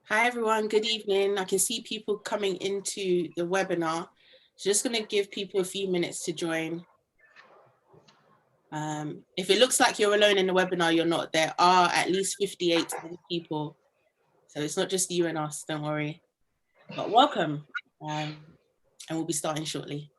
Hi everyone, good evening. I can see people coming into the webinar. So just going to give people a few minutes to join. If it looks like you're alone in the webinar, you're not. There are at least 58 other people. So it's not just you and us, don't worry. But welcome, and we'll be starting shortly.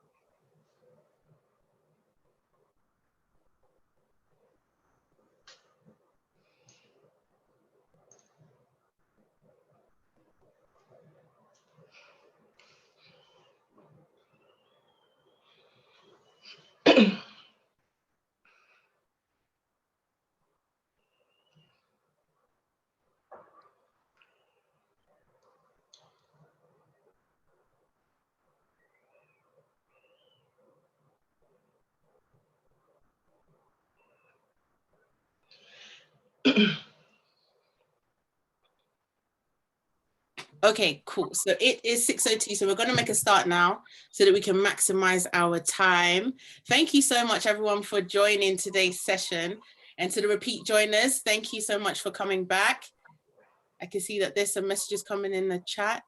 Okay, cool. So it is 6:02. So we're going to make a start now so that we can maximize our time. Thank you so much, everyone, for joining today's session. And to the repeat joiners, thank you so much for coming back. I can see that there's some messages coming in the chat.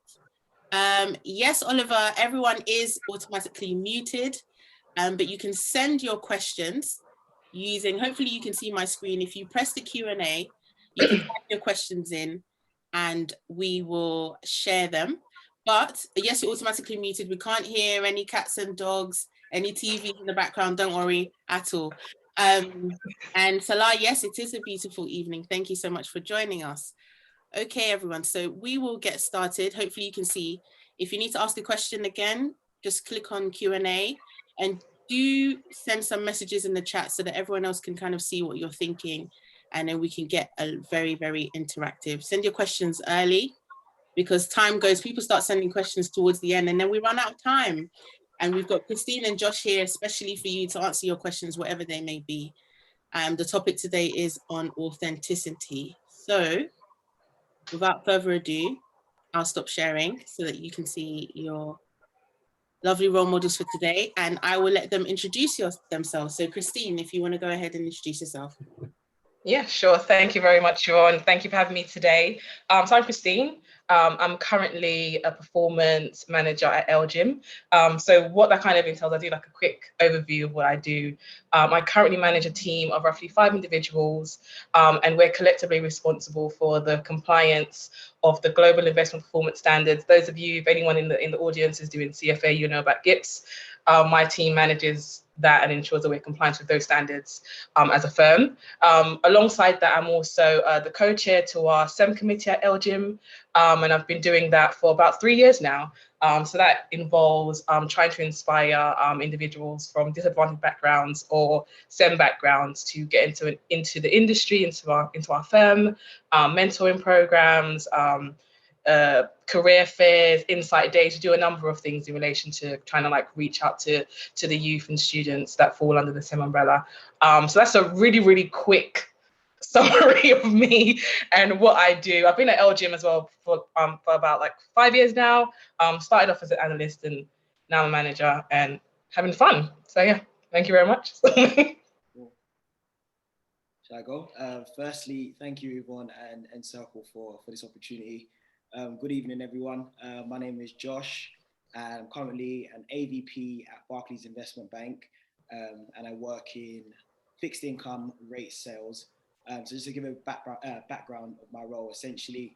Yes, Oliver, everyone is automatically muted, but you can send your questions using, hopefully you can see my screen. If you press the Q&A, you can type your questions in and we will share them. But yes, you're automatically muted. We can't hear any cats and dogs, any TV in the background, don't worry at all. And Salah, yes, it is a beautiful evening. Thank you so much for joining us. Okay, everyone, so we will get started. Hopefully you can see. If you need to ask a question again, just click on Q&A and do send some messages in the chat so that everyone else can kind of see what you're thinking, and then we can get a very, very interactive. Send your questions early because time goes, people start sending questions towards the end and then we run out of time. And we've got Christine and Josh here, especially for you to answer your questions, whatever they may be. The topic today is on authenticity. So without further ado, I'll stop sharing so that you can see your lovely role models for today, and I will let them introduce themselves. So Christine, if you want to go ahead and introduce yourself. Yeah, sure. Thank you very much, Youre. Thank you for having me today. So I'm Christine. I'm currently a performance manager at LGym. So what that kind of entails, I do like a quick overview of what I do. I currently manage a team of roughly 5 individuals, and we're collectively responsible for the compliance of the Global Investment Performance Standards. Those of you, if anyone in the audience is doing CFA, you know about GIPS. My team manages that and ensures that we're compliant with those standards as a firm. Alongside that, I'm also the co-chair to our SEM committee at LGym, and I've been doing that for about 3 years now. So that involves trying to inspire individuals from disadvantaged backgrounds or SEM backgrounds to get into the industry, into our firm, mentoring programs, career fairs, insight days. We do a number of things in relation to trying to reach out to the youth and students that fall under the SEM umbrella. So that's a really, really quick summary of me and what I do. I've been at LGym as well for about 5 years now. Started off as an analyst and now I'm a manager and having fun. So yeah, thank you very much. Shall I go? Firstly, thank you, Yvonne and Circle for this opportunity. Good evening, everyone. My name is Josh. I'm currently an AVP at Barclays Investment Bank, and I work in fixed income rate sales. So just to give a background of my role, essentially,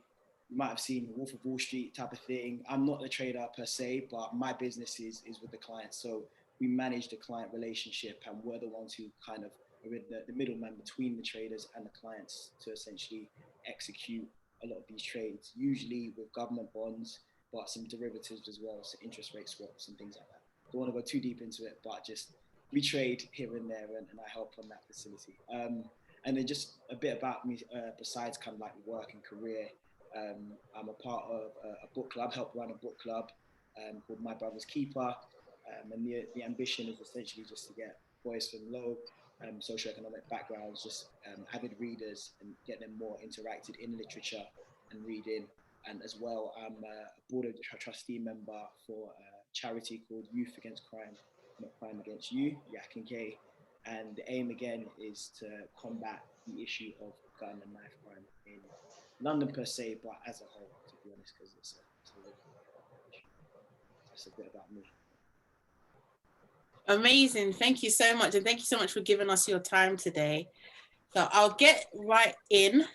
you might have seen Wolf of Wall Street type of thing. I'm not a trader per se, but my business is with the client. So we manage the client relationship, and we're the ones who kind of are the middleman between the traders and the clients to essentially execute a lot of these trades, usually with government bonds, but some derivatives as well, so interest rate swaps and things like that. Don't want to go too deep into it, but just we trade here and there, and I help on that facility. And then just a bit about me, besides kind of like work and career, I'm a part of a book club, help run a book club called My Brother's Keeper. And the ambition is essentially just to get boys from low socioeconomic backgrounds, just avid readers, and get them more interacted in literature and reading. And as well, I'm a board of trustee member for a charity called Youth Against Crime, Not Crime Against You, Yak and K. And the aim again is to combat the issue of gun and knife crime in London per se, but as a whole, to be honest, because it's a bit about me. Amazing. Thank you so much. And thank you so much for giving us your time today. So I'll get right in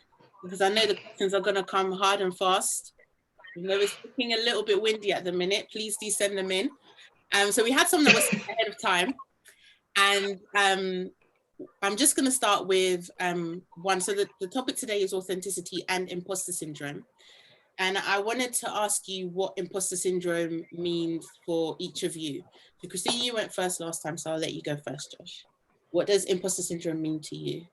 because I know the questions are going to come hard and fast. You know, it's looking a little bit windy at the minute. Please do send them in. So we had some that was ahead of time. And I'm just going to start with one. So the topic today is authenticity and imposter syndrome. And I wanted to ask you what imposter syndrome means for each of you. So Christine, you went first last time, so I'll let you go first, Josh. What does imposter syndrome mean to you?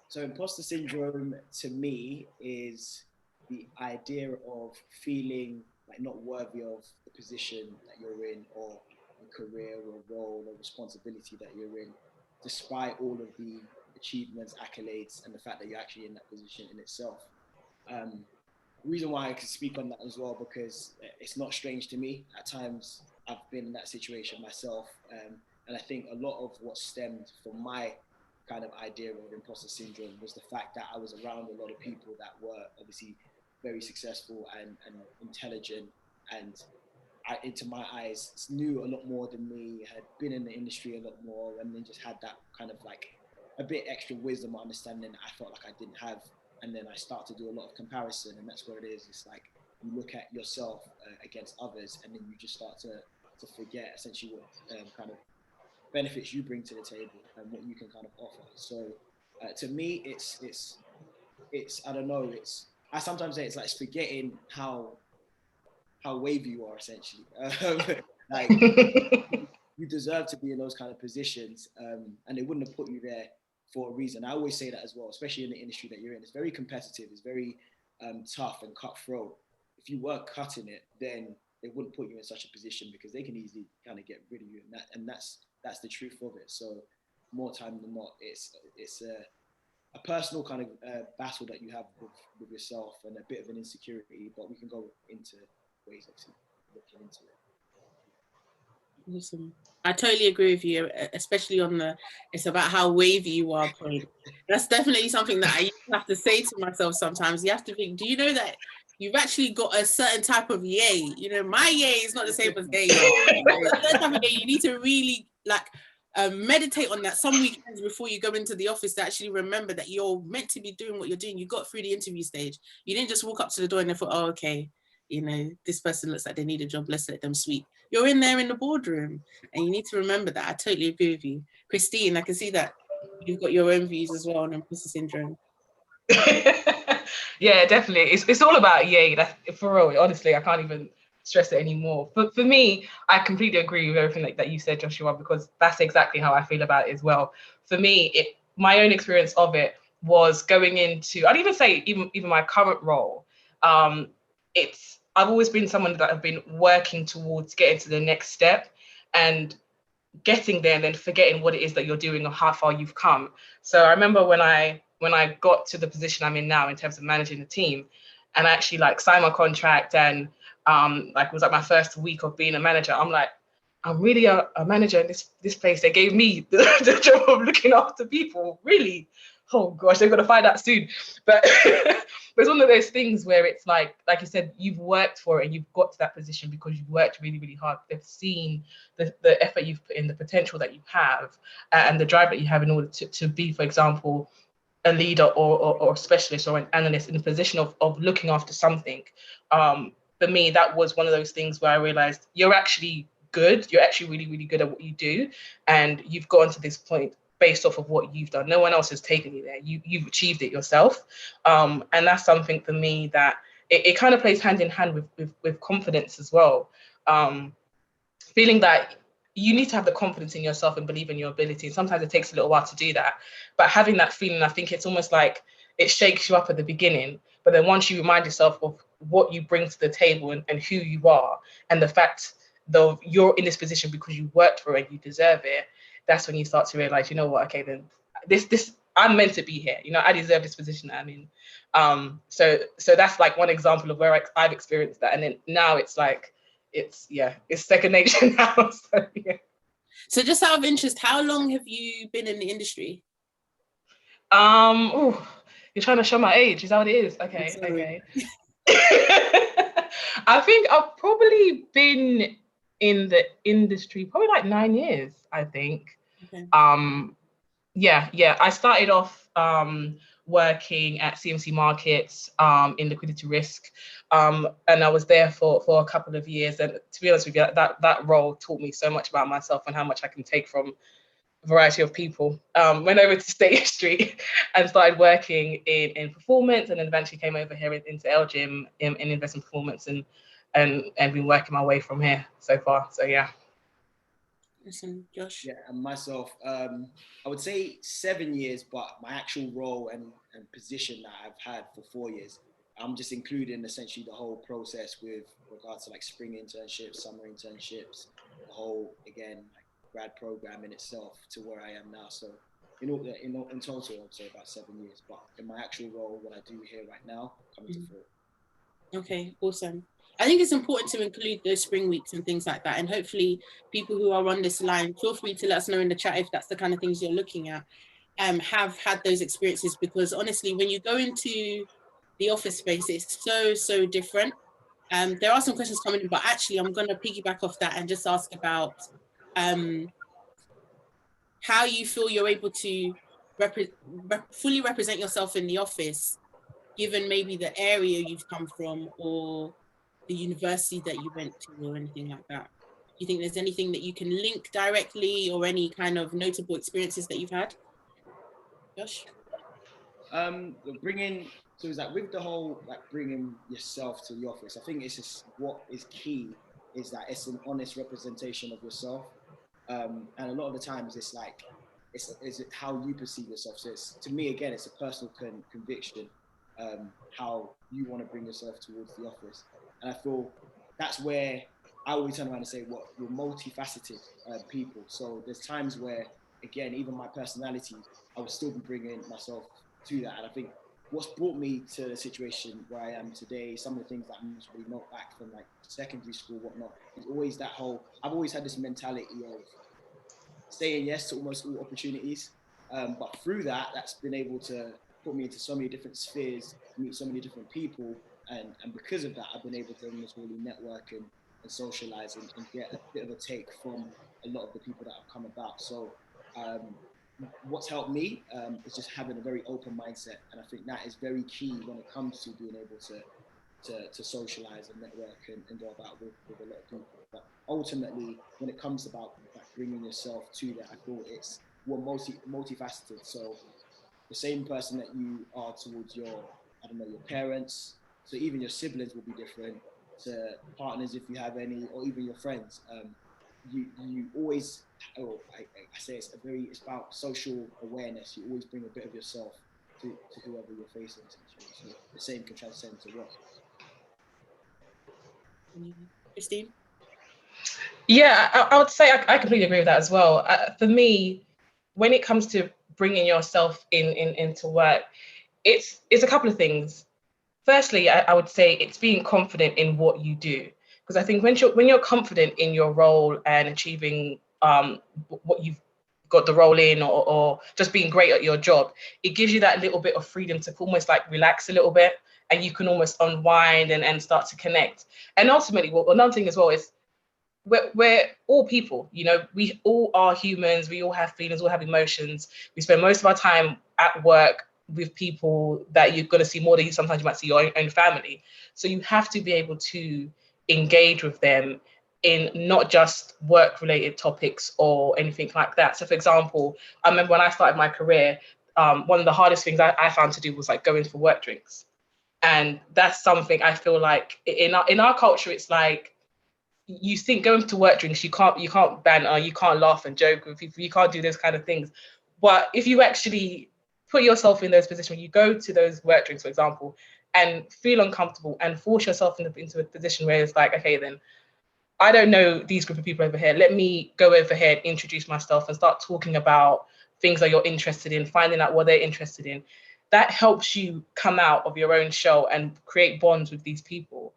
So imposter syndrome to me is the idea of feeling like not worthy of the position that you're in, or a career or role or responsibility that you're in, despite all of the achievements, accolades, and the fact that you're actually in that position in itself. The reason why I can speak on that as well, because it's not strange to me. At times I've been in that situation myself. And I think a lot of what stemmed from my kind of idea of imposter syndrome was the fact that I was around a lot of people that were obviously very successful and intelligent, and into my eyes knew a lot more than me, had been in the industry a lot more, and then just had that kind of like a bit extra wisdom or understanding that I felt like I didn't have. And then I start to do a lot of comparison, and that's where it is. It's like you look at yourself against others, and then you just start to forget essentially what kind of benefits you bring to the table and what you can kind of offer. So to me, it's I don't know. I sometimes say it's like forgetting how wavy you are essentially. Like you deserve to be in those kind of positions, and they wouldn't have put you there for a reason. I always say that as well, especially in the industry that you're in. It's very competitive. It's very tough and cutthroat. If you weren't cutting it, then they wouldn't put you in such a position, because they can easily kind of get rid of you. And that's the truth of it. So more time than not, it's a personal kind of battle that you have with yourself, and a bit of an insecurity. But we can go into ways of looking into it. Awesome. I totally agree with you, especially on it's about how wavy you are point. That's definitely something that I have to say to myself sometimes. You have to think, do you know that you've actually got a certain type of yay? You know, my yay is not the same as their yay. That type of yay, you need to really like meditate on that some weekends before you go into the office, to actually remember that you're meant to be doing what you're doing. You got through the interview stage. You didn't just walk up to the door and they thought, oh, okay, you know, this person looks like they need a job, let's let them sweep. You're in there in the boardroom, and you need to remember that. I totally agree with you. Christine, I can see that you've got your own views as well on imposter syndrome. Yeah, definitely. It's all about yay. That's for real. Honestly, I can't even stress it anymore. But for me, I completely agree with everything that you said, Joshua, because that's exactly how I feel about it as well. For me, my own experience of it was going into, I'd even say even my current role. I've always been someone that have been working towards getting to the next step, and getting there and then forgetting what it is that you're doing or how far you've come. So I remember when I got to the position I'm in now in terms of managing the team, and I actually like signed my contract, and like it was like my first week of being a manager. I'm like, I'm really a manager in this place. They gave me the job of looking after people. Really? Oh gosh, they're gonna find out soon. But it's one of those things where it's like you said, you've worked for it and you've got to that position because you've worked really, really hard. They've seen the effort you've put in, the potential that you have, and the drive that you have in order to be, for example, a leader or a specialist or an analyst in a position of looking after something. For me, that was one of those things where I realized you're actually good. You're actually really, really good at what you do. And you've gotten to this point based off of what you've done. No one else has taken you there. You've achieved it yourself. And that's something for me that it kind of plays hand in hand with confidence as well. Feeling that you need to have the confidence in yourself and believe in your ability. And sometimes it takes a little while to do that. But having that feeling, I think it's almost like it shakes you up at the beginning. But then once you remind yourself of what you bring to the table and who you are, and the fact that you're in this position because you worked for it, you deserve it, that's when you start to realize, you know what, okay, then this I'm meant to be here. You know, I deserve this position that I'm in. So that's like one example of where I've experienced that. And then now it's like, it's second nature now. So, yeah. So just out of interest, how long have you been in the industry? You're trying to show my age. Is that what it is? Okay. I think I've probably been in the industry probably like 9 years, I think. Okay. Yeah. I started off working at CMC Markets in liquidity risk, and I was there for a couple of years. And to be honest with you, that role taught me so much about myself and how much I can take from a variety of people. Went over to State Street and started working in performance, and then eventually came over here into LGIM in investment performance, and been working my way from here so far. So yeah. Listen, Josh. Yeah, and myself, I would say 7 years, but my actual role and position that I've had for 4 years, I'm just including essentially the whole process with regards to like spring internships, summer internships, the whole, again, like grad program in itself to where I am now. So in total, I'd say about 7 years, but in my actual role, what I do here right now, coming to 4. Okay, awesome. I think it's important to include those spring weeks and things like that. And hopefully people who are on this line, feel free to let us know in the chat if that's the kind of things you're looking at, have had those experiences, because honestly, when you go into the office space, it's so different. There are some questions coming in, but actually I'm going to piggyback off that and just ask about how you feel you're able to fully represent yourself in the office, given maybe the area you've come from or the university that you went to or anything like that. Do you think there's anything that you can link directly or any kind of notable experiences that you've had? Josh? So is that with the whole like bringing yourself to the office, I think it's just what is key is that it's an honest representation of yourself. And a lot of the times it's like, is it how you perceive yourself? So it's, to me, again, it's a personal conviction, how you want to bring yourself towards the office. And I feel that's where I always turn around and say, well, we're multifaceted people. So there's times where, again, even my personality, I would still be bringing myself to that. And I think what's brought me to the situation where I am today, some of the things that I'm really not back from like secondary school, whatnot, is always that whole, I've always had this mentality of saying yes to almost all opportunities. But through that, that's been able to put me into so many different spheres, meet so many different people. And because of that, I've been able to almost really network and socialize and get a bit of a take from a lot of the people that have come about. So what's helped me is just having a very open mindset. And I think that is very key when it comes to being able to socialize and network and go about with a lot of people. But ultimately, when it comes about like, bringing yourself to that, I thought we're multifaceted. So the same person that you are towards your parents, so even your siblings will be different, to partners if you have any, or even your friends. You always, I say it's about social awareness. You always bring a bit of yourself to whoever you're facing, essentially. So the same can transcend to work. Christine? Yeah, I would say I completely agree with that as well. For me, when it comes to bringing yourself into work, it's a couple of things. Firstly, I would say it's being confident in what you do, because I think when you're confident in your role and achieving what you've got the role in, or just being great at your job, it gives you that little bit of freedom to almost like relax a little bit, and you can almost unwind and start to connect. And ultimately, another thing as well is we're all people, we all are humans, we all have feelings, we all have emotions. We spend most of our time at work with people that you're going to see more than sometimes you might see your own family. So you have to be able to engage with them in not just work related topics or anything like that. So for example, I remember when I started my career, one of the hardest things I found to do was like going for work drinks. And that's something I feel like in our culture, it's like, you think going to work drinks, you can't banter, you can't laugh and joke with people, you can't do those kind of things. But if you actually put yourself in those positions, when you go to those work drinks, for example, and feel uncomfortable and force yourself into a position where it's like, okay, then I don't know these group of people over here. Let me go over here and introduce myself and start talking about things that you're interested in, finding out what they're interested in. That helps you come out of your own shell and create bonds with these people.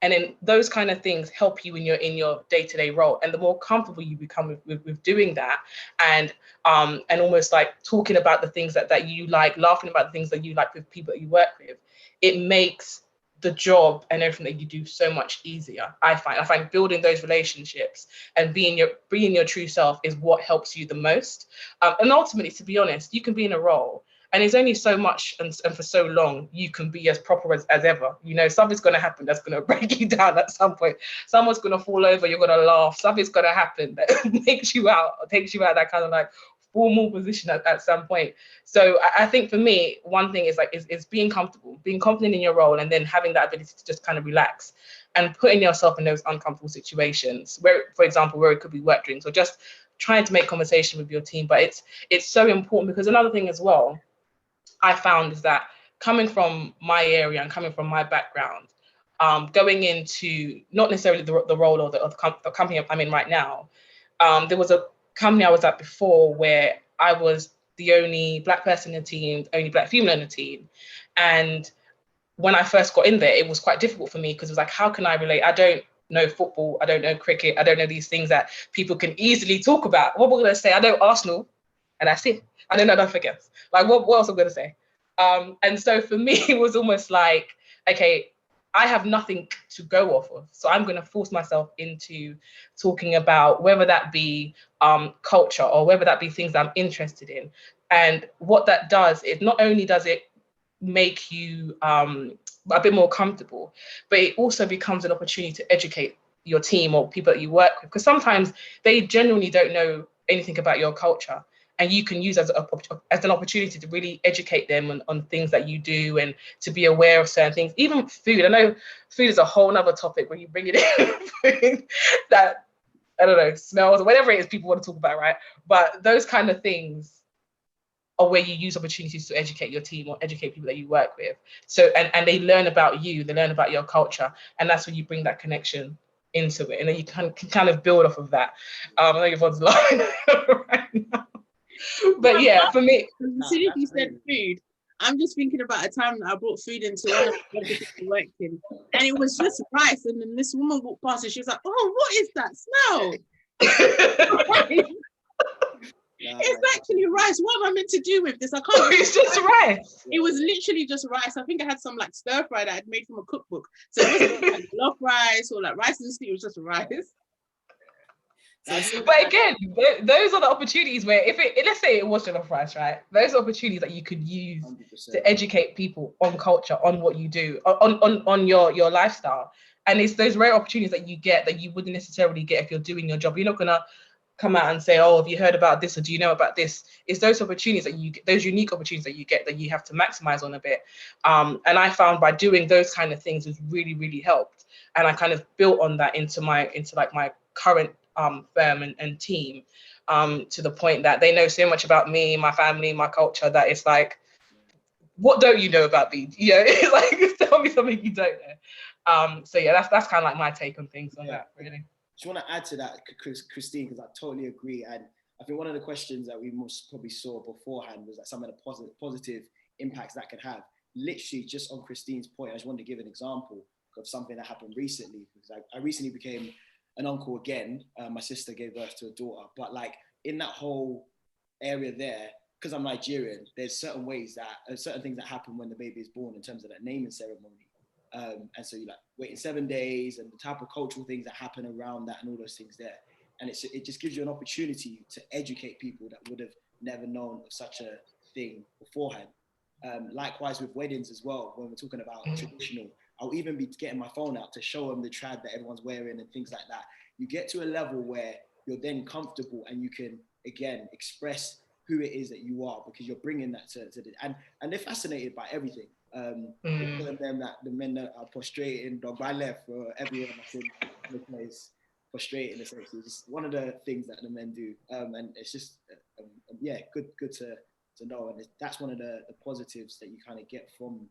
And then those kind of things help you in your day-to-day role. And the more comfortable you become with doing that, and almost like talking about the things that you like, laughing about the things that you like with people that you work with, it makes the job and everything that you do so much easier. I find building those relationships and being your true self is what helps you the most. And ultimately, to be honest, you can be in a role and there's only so much and for so long you can be as proper as ever. You know, something's going to happen that's going to break you down at some point. Someone's going to fall over, you're going to laugh. Something's going to happen that takes you out that kind of like formal position at some point. So I think for me, one thing is is being comfortable, being confident in your role, and then having that ability to just kind of relax and putting yourself in those uncomfortable situations where, for example, where it could be work drinks or just trying to make conversation with your team. But it's so important because another thing as well I found is that coming from my area and coming from my background, going into not necessarily the role or the company I'm in right now, there was a company I was at before where I was the only Black person in the team, only Black female in the team. And when I first got in there, it was quite difficult for me because it was like, how can I relate? I don't know football, I don't know cricket, I don't know these things that people can easily talk about. What we're going to say, I know Arsenal, and that's it. I don't know nothing else. Like, what else I'm going to say? And so for me, it was almost like, okay, I have nothing to go off of. So I'm going to force myself into talking about whether that be culture or whether that be things that I'm interested in. And what that does is not only does it make you a bit more comfortable, but it also becomes an opportunity to educate your team or people that you work with. Because sometimes they genuinely don't know anything about your culture. And you can use as an opportunity to really educate them on things that you do and to be aware of certain things. Even food. I know food is a whole nother topic when you bring it in, food that, I don't know, smells or whatever it is people want to talk about, right? But those kind of things are where you use opportunities to educate your team or educate people that you work with. So, and they learn about you, they learn about your culture. And that's when you bring that connection into it. And then you can kind of build off of that. I know everyone's laughing right now. But yeah, for me, as soon as you said food, I'm just thinking about a time that I brought food into one of the people I worked in, and it was just rice. And then this woman walked past and she was like, "Oh, what is that smell?" It's actually rice. What am I meant to do with this? I can't. It's just rice. It was literally just rice. I think I had some like stir fry that I'd made from a cookbook. So it wasn't like love rice or like rice and stew. It was just rice. But again, those are the opportunities where let's say it was jollof rice, right? Those are opportunities that you could use 100%. To educate people on culture, on what you do, on your lifestyle. And it's those rare opportunities that you get that you wouldn't necessarily get if you're doing your job. You're not gonna come out and say, "Oh, have you heard about this or do you know about this?" It's those opportunities that you get, those unique opportunities that you get that you have to maximize on a bit. And I found by doing those kind of things has really, really helped. And I kind of built on that into my current firm and team, to the point that they know so much about me, my family, my culture, that it's like, what don't you know about me? Yeah, it's like, tell me something you don't know. So yeah, that's kind of like my take on things on that, really. Just want to add to that, Christine, because I totally agree. And I think one of the questions that we most probably saw beforehand was that some of the positive impacts that could have. Literally, just on Christine's point, I just wanted to give an example of something that happened recently. Because I recently became an uncle again. My sister gave birth to a daughter, but like in that whole area there, because I'm Nigerian, there's certain ways that certain things that happen when the baby is born in terms of that naming ceremony. And so you like waiting 7 days and the type of cultural things that happen around that and all those things there. And it just gives you an opportunity to educate people that would have never known of such a thing beforehand. Likewise with weddings as well, when we're talking about traditional, I'll even be getting my phone out to show them the trad that everyone's wearing and things like that. You get to a level where you're then comfortable and you can, again, express who it is that you are because you're bringing that to and they're fascinated by everything. Telling them that the men that are prostrating, dog by left, for everyone that's in the place, prostrating essentially. It's just one of the things that the men do. And it's just, good to know. And that's one of the positives that you kind of get from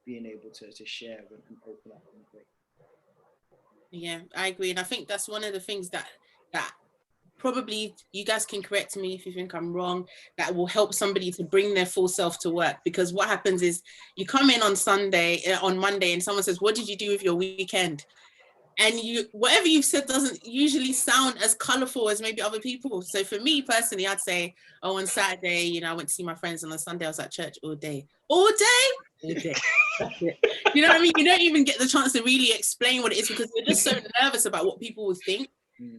being able to share and open up. Yeah, I agree. And I think that's one of the things that probably, you guys can correct me if you think I'm wrong, that will help somebody to bring their full self to work. Because what happens is you come in on Monday and someone says, "What did you do with your weekend?" And whatever you've said doesn't usually sound as colorful as maybe other people. So for me personally, I'd say, "Oh, on Saturday, I went to see my friends, and on Sunday I was at church all day." All day? all day. That's it. You know what I mean? You don't even get the chance to really explain what it is because you're just so nervous about what people will think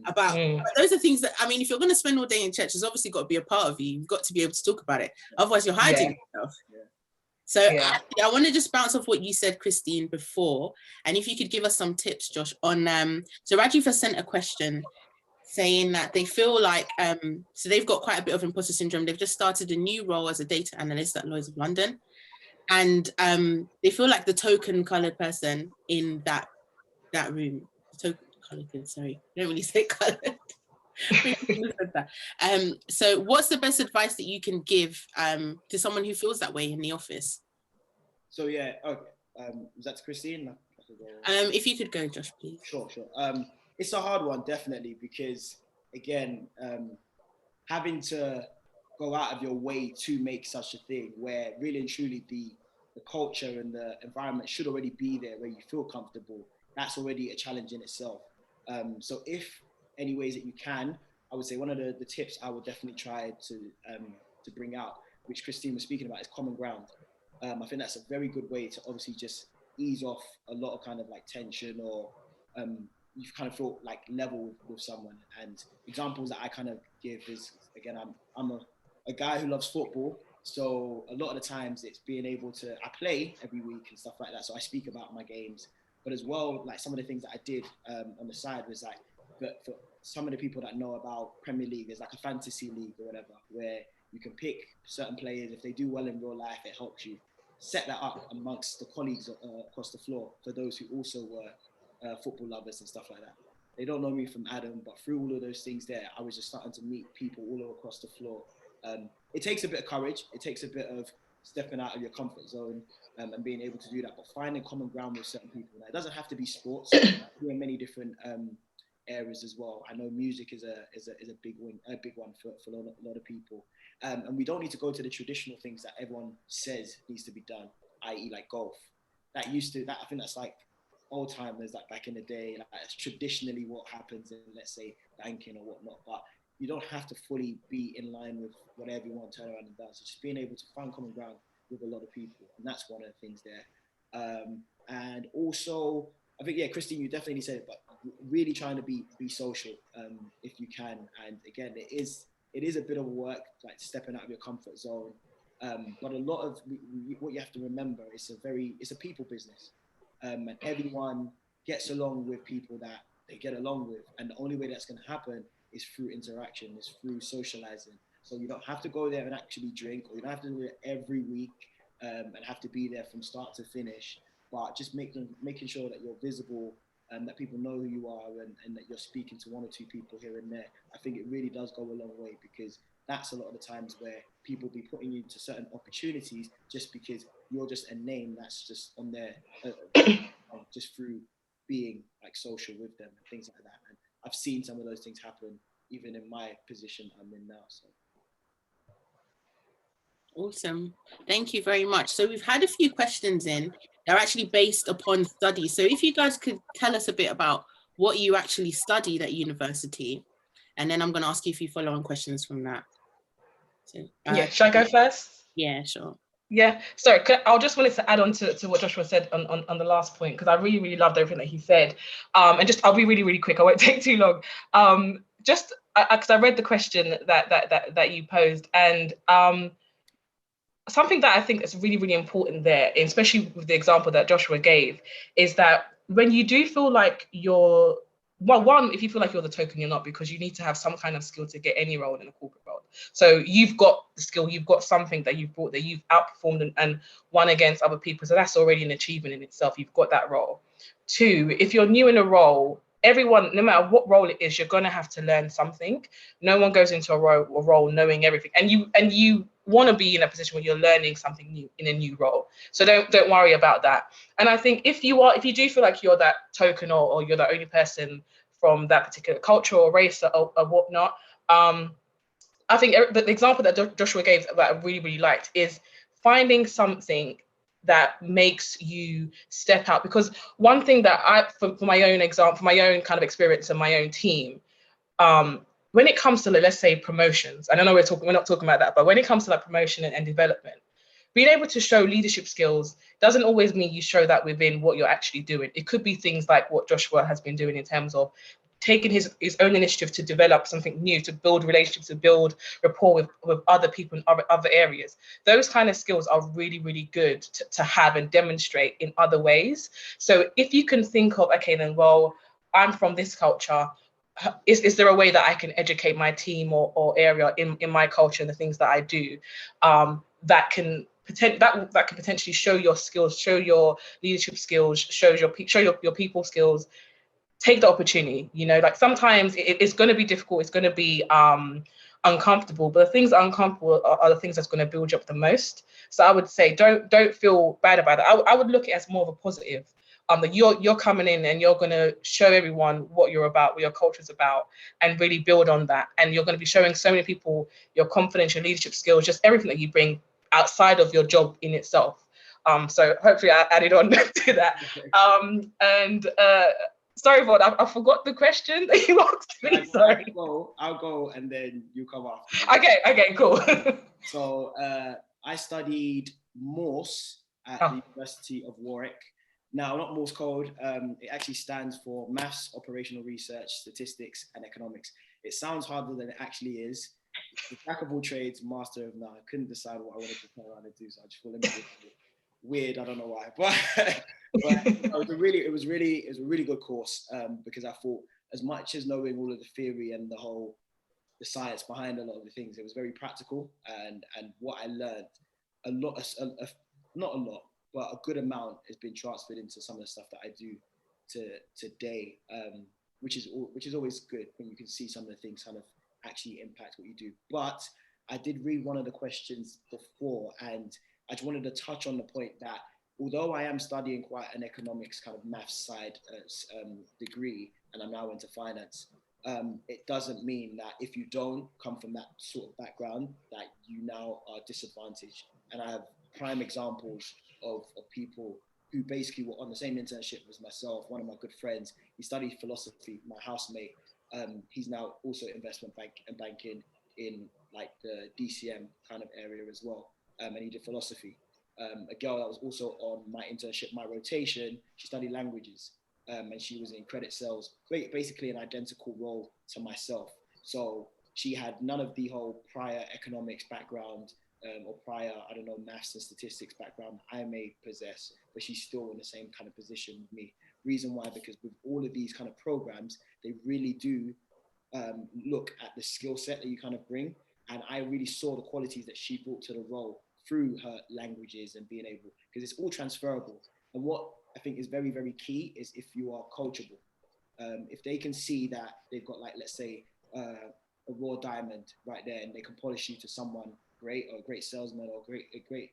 about. But those are things that, I mean, if you're going to spend all day in church, there's obviously got to be a part of you. You've got to be able to talk about it. Otherwise, you're hiding yourself. So I want to just bounce off what you said, Christine, before. And if you could give us some tips, Josh, on, so Rajiv has sent a question saying that they feel like, so they've got quite a bit of imposter syndrome. They've just started a new role as a data analyst at Lloyd's of London. And they feel like the token colored person in that room. Token colored, sorry, I don't really say colored. So what's the best advice that you can give to someone who feels that way in the office? So yeah, okay. Was that to Christine? If you could go, Josh, please. Sure. It's a hard one, definitely, because again, having to go out of your way to make such a thing where really and truly the culture and the environment should already be there where you feel comfortable, that's already a challenge in itself. So if any ways that you can, I would say one of the tips I would definitely try to bring out, which Christine was speaking about, is common ground. I think that's a very good way to obviously just ease off a lot of kind of like tension, or you kind of feel like level with someone. And examples that I kind of give is, again, I'm a guy who loves football. So a lot of the times it's being able to, I play every week and stuff like that. So I speak about my games, but as well, like some of the things that I did on the side was like, for some of the people that know about Premier League, there's like a fantasy league or whatever, where you can pick certain players. If they do well in real life, it helps you set that up amongst the colleagues across the floor for those who also were football lovers and stuff like that. They don't know me from Adam, but through all of those things there, I was just starting to meet people all across the floor. It takes a bit of courage. It takes a bit of stepping out of your comfort zone and being able to do that, but finding common ground with certain people. Now, it doesn't have to be sports. There are many different areas as well. I know music is a big one for a lot of people. And we don't need to go to the traditional things that everyone says needs to be done, i.e. like golf. I think that's like old timers, like back in the day, like that's traditionally what happens in, let's say, banking or whatnot. But you don't have to fully be in line with what everyone turn around and does. It's just being able to find common ground with a lot of people. And that's one of the things there. And also, I think, yeah, Christine, you definitely said it, but really trying to be social if you can. And again, it is a bit of work, like stepping out of your comfort zone. But a lot of what you have to remember is it's a people business. And everyone gets along with people that they get along with. And the only way that's going to happen is through interaction, is through socializing. So you don't have to go there and actually drink, or you don't have to do it every week and have to be there from start to finish. But just making sure that you're visible and that people know who you are and that you're speaking to one or two people here and there. I think it really does go a long way, because that's a lot of the times where people be putting you to certain opportunities just because you're just a name that's just on there just through being like social with them and things like that. And I've seen some of those things happen even in my position I'm in now. So. Awesome. Thank you very much. So we've had a few questions in. They're actually based upon studies. So if you guys could tell us a bit about what you actually studied at university, and then I'm going to ask you a few follow-on questions from that. So, yeah, should I go first? Yeah, sure. Yeah, sorry, I just wanted to add on to what Joshua said on the last point, because I really loved everything that he said. And just, I'll be really quick, I won't take too long. Just because I read the question that you posed, and something that I think is really important there, especially with the example that Joshua gave, is that when you do feel like you're, well, one, if you feel like you're the token, you're not, because you need to have some kind of skill to get any role in a corporate role. So you've got the skill, you've got something that you've brought, that you've outperformed and won against other people. So that's already an achievement in itself. You've got that role. Two, if you're new in a role, everyone, no matter what role it is, you're going to have to learn something. No one goes into a role knowing everything. And you want to be in a position where you're learning something new in a new role. So don't worry about that. And I think if you do feel like you're that token or you're the only person from that particular culture or race or whatnot, I think the example that Joshua gave that I really liked is finding something that makes you step out. Because one thing that for my own example, for my own kind of experience and my own team, when it comes to, let's say, promotions, I don't know we're not talking about that, but when it comes to like promotion and development, being able to show leadership skills doesn't always mean you show that within what you're actually doing. It could be things like what Joshua has been doing in terms of taking his own initiative to develop something new, to build relationships, to build rapport with other people in other areas. Those kind of skills are really, really good to have and demonstrate in other ways. So if you can think of, okay, then, well, I'm from this culture, is there a way that I can educate my team or area in my culture and the things that I do, that can potentially show your skills, show your leadership skills, show your people skills. Take the opportunity. Like sometimes it's going to be difficult, it's going to be uncomfortable, but the things that are uncomfortable are the things that's going to build you up the most. So I would say don't feel bad about it. I would look at it as more of a positive. That you're coming in and you're going to show everyone what you're about, what your culture is about, and really build on that. And you're going to be showing so many people your confidence, your leadership skills, just everything that you bring outside of your job in itself. So hopefully I added on to that. Sorry, Vaughn, I forgot the question that you asked me. Sorry. I'll go and then you come after me. Okay, cool. So I studied Morse at the University of Warwick. Now, not Morse code. It actually stands for Maths, Operational Research, Statistics, and Economics. It sounds harder than it actually is. It's the jack of all trades, master of none. I couldn't decide what I wanted to turn around and do, so I just thought, let me do it. Weird, I don't know why, but it was a really good course, because I thought, as much as knowing all of the theory and the science behind a lot of the things, it was very practical, and what I learned, not a lot, but a good amount has been transferred into some of the stuff that I do today, which is always good when you can see some of the things kind of actually impact what you do. But I did read one of the questions before, and I just wanted to touch on the point that although I am studying quite an economics kind of maths side degree, and I'm now into finance, it doesn't mean that if you don't come from that sort of background, that you now are disadvantaged. And I have prime examples of people who basically were on the same internship as myself. One of my good friends, he studied philosophy, my housemate. He's now also investment banking in like the DCM kind of area as well. And he did philosophy. A girl that was also on my internship, my rotation, she studied languages, and she was in credit sales, basically an identical role to myself. So she had none of the whole prior economics background, or prior, I don't know, maths and statistics background I may possess, but she's still in the same kind of position with me. Reason why, because with all of these kind of programs, they really do look at the skill set that you kind of bring. And I really saw the qualities that she brought to the role through her languages and being able, because it's all transferable. And what I think is very, very key is if you are coachable. If they can see that they've got, like, let's say, a raw diamond right there, and they can polish you to someone great, or a great salesman, or a great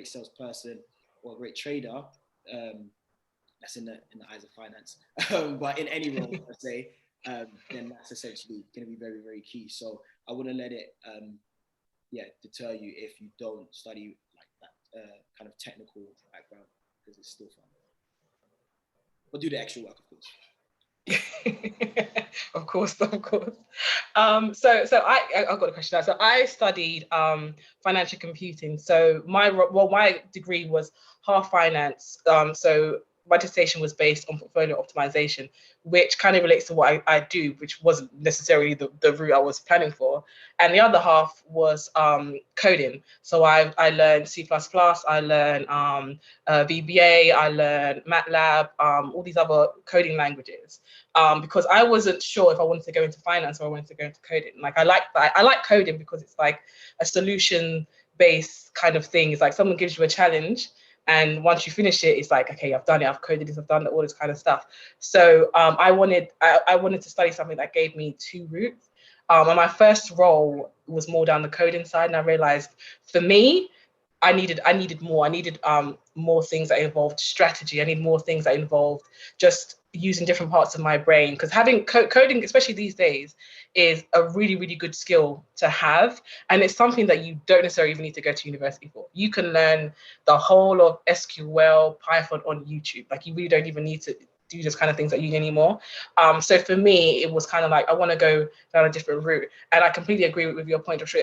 salesperson, or a great trader, that's in the eyes of finance, but in any role, let's say, then that's essentially going to be very, very key. So I wouldn't let it deter you if you don't study like that kind of technical background, because it's still fun. But do the extra work, of course. Of course. So I've got a question now. So I studied financial computing. So my degree was half finance. So my dissertation was based on portfolio optimization, which kind of relates to what I do, which wasn't necessarily the route I was planning for. And the other half was coding. So I learned C++, I learned VBA, I learned MATLAB, all these other coding languages, because I wasn't sure if I wanted to go into finance or I wanted to go into coding. Like I like coding because it's like a solution-based kind of thing. It's like someone gives you a challenge, and once you finish it, it's like, okay, I've done it, I've coded this, I've done all this kind of stuff. So I wanted to study something that gave me two routes. And my first role was more down the coding side, and I realized for me, I needed more. I needed more things that involved strategy. I need more things that involved just using different parts of my brain, because having coding, especially these days, is a really, really good skill to have. And it's something that you don't necessarily even need to go to university for. You can learn the whole of SQL, Python on YouTube. Like, you really don't even need to do those kind of things at uni anymore. So for me, it was kind of like, I want to go down a different route. And I completely agree with your point, Joshua.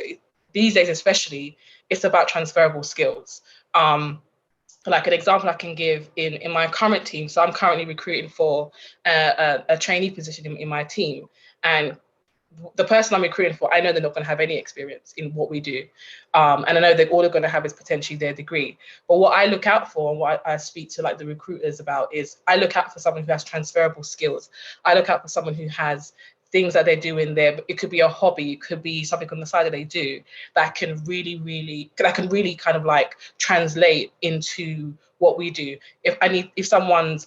These days, especially, it's about transferable skills. Like an example I can give in my current team. So I'm currently recruiting for a trainee position in my team. And the person I'm recruiting for, I know they're not going to have any experience in what we do. And I know that all they're going to have is potentially their degree. But what I look out for and what I speak to like the recruiters about is I look out for someone who has transferable skills. I look out for someone who has things that they're doing there. It could be a hobby, it could be something on the side that they do that can really kind of like translate into what we do. If someone's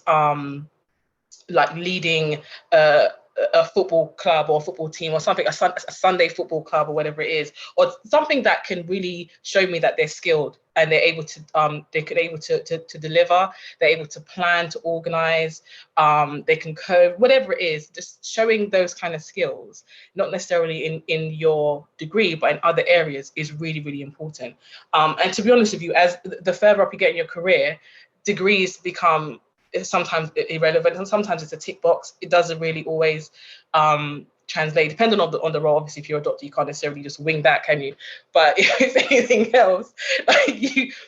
like leading a football club or a football team or something, a Sunday football club or whatever it is, or something that can really show me that they're skilled and they're able to to deliver, they're able to plan, to organize, they can code, whatever it is, just showing those kind of skills, not necessarily in your degree, but in other areas is really important. And to be honest with you, as the further up you get in your career, degrees become sometimes irrelevant, and sometimes it's a tick box. It doesn't really always translate, depending on the role. Obviously, if you're a doctor, you can't necessarily just wing that, can you? But if it's anything else, like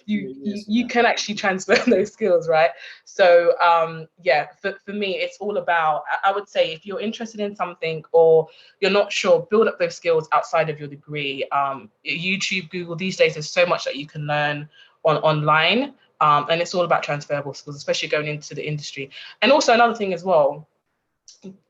you can actually transfer those skills, right? So yeah, for me, it's all about, I would say, if you're interested in something or you're not sure, build up those skills outside of your degree. YouTube, Google, these days, there's so much that you can learn online. And it's all about transferable skills, especially going into the industry. And also another thing as well,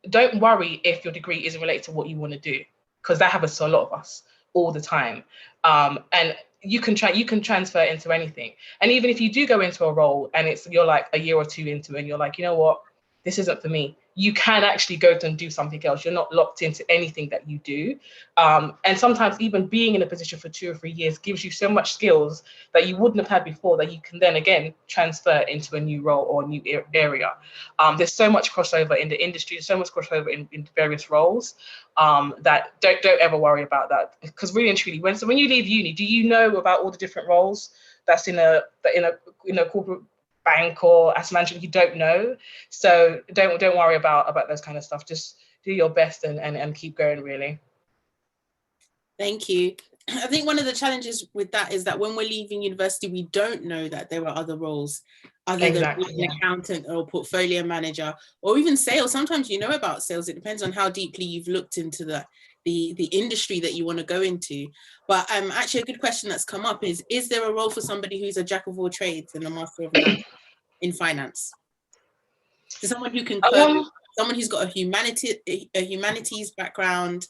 don't worry if your degree isn't related to what you want to do, because that happens to a lot of us all the time. And you can transfer into anything. And even if you do go into a role and you're like a year or two into it and you're like, you know what, this isn't for me, you can actually go and do something else. You're not locked into anything that you do. And sometimes even being in a position for 2 or 3 years gives you so much skills that you wouldn't have had before that you can then again transfer into a new role or a new area. There's so much crossover in the industry, there's so much crossover in various roles, that don't ever worry about that. Because really and truly, when you leave uni, do you know about all the different roles that's in a corporate bank or asset management? You don't know. So don't worry about those kind of stuff. Just do your best and keep going, really. Thank you. I think one of the challenges with that is that when we're leaving university, we don't know that there are other roles other than being an accountant or portfolio manager or even sales. Sometimes you know about sales. It depends on how deeply you've looked into the industry that you want to go into. But actually a good question that's come up is there a role for somebody who's a jack of all trades and a master of none in finance? So someone who can code, someone who's got a humanities background,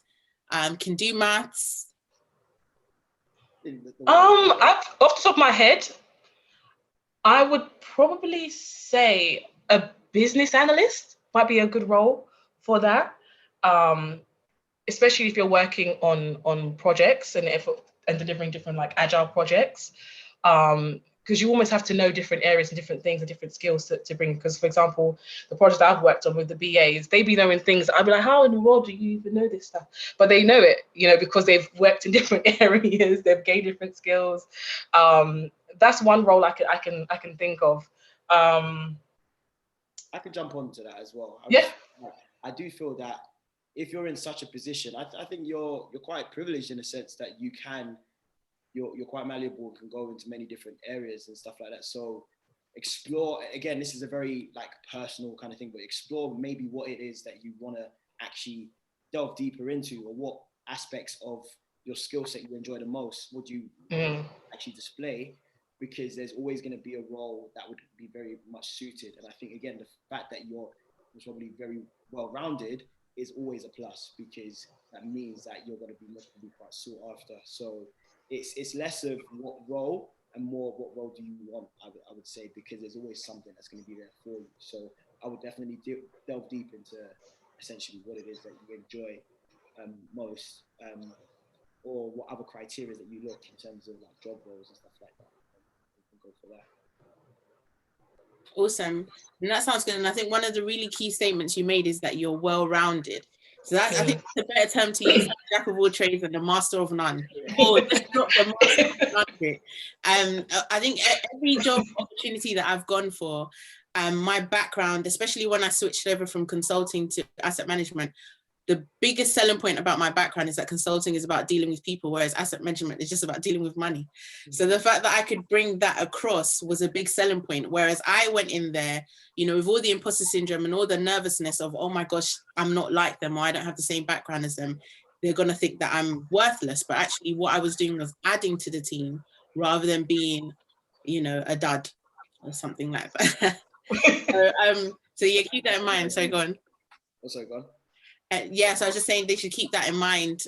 can do maths. Off the top of my head, I would probably say a business analyst might be a good role for that, especially if you're working on projects and delivering different like agile projects, because you almost have to know different areas and different things and different skills to bring. Because, for example, the project I've worked on with the BAs, they be knowing things. I'd be like, how in the world do you even know this stuff? But they know it, because they've worked in different areas, they've gained different skills. That's one role I can think of. I could jump onto that as well. I do feel that if you're in such a position, I think you're quite privileged in a sense that you're quite malleable and can go into many different areas and stuff like that. So explore, again, this is a very like personal kind of thing, but explore maybe what it is that you want to actually delve deeper into, or what aspects of your skill set you enjoy the most would you actually display, because there's always going to be a role that would be very much suited. And I think, again, the fact that you're probably very well-rounded is always a plus, because that means that you're going to be quite sought after. So it's less of what role and more of what role do you want, I would say, because there's always something that's going to be there for you. So I would definitely delve deep into essentially what it is that you enjoy most, or what other criteria that you look in terms of like job roles and stuff like that. You can go for that. Awesome. And that sounds good. And I think one of the really key statements you made is that you're well-rounded. So that, I think it's a better term to use, jack of all trades and the master of none. Or just not the master of none bit. I think every job opportunity that I've gone for, my background, especially when I switched over from consulting to asset management, the biggest selling point about my background is that consulting is about dealing with people, whereas asset management is just about dealing with money. So the fact that I could bring that across was a big selling point. Whereas I went in there, you know, with all the imposter syndrome and all the nervousness of, oh my gosh, I'm not like them, or I don't have the same background as them. They're going to think that I'm worthless. But actually what I was doing was adding to the team rather than being, you know, a dud or something like that. So yeah, keep that in mind. So go on. Also, go on. Yeah, so I was just saying they should keep that in mind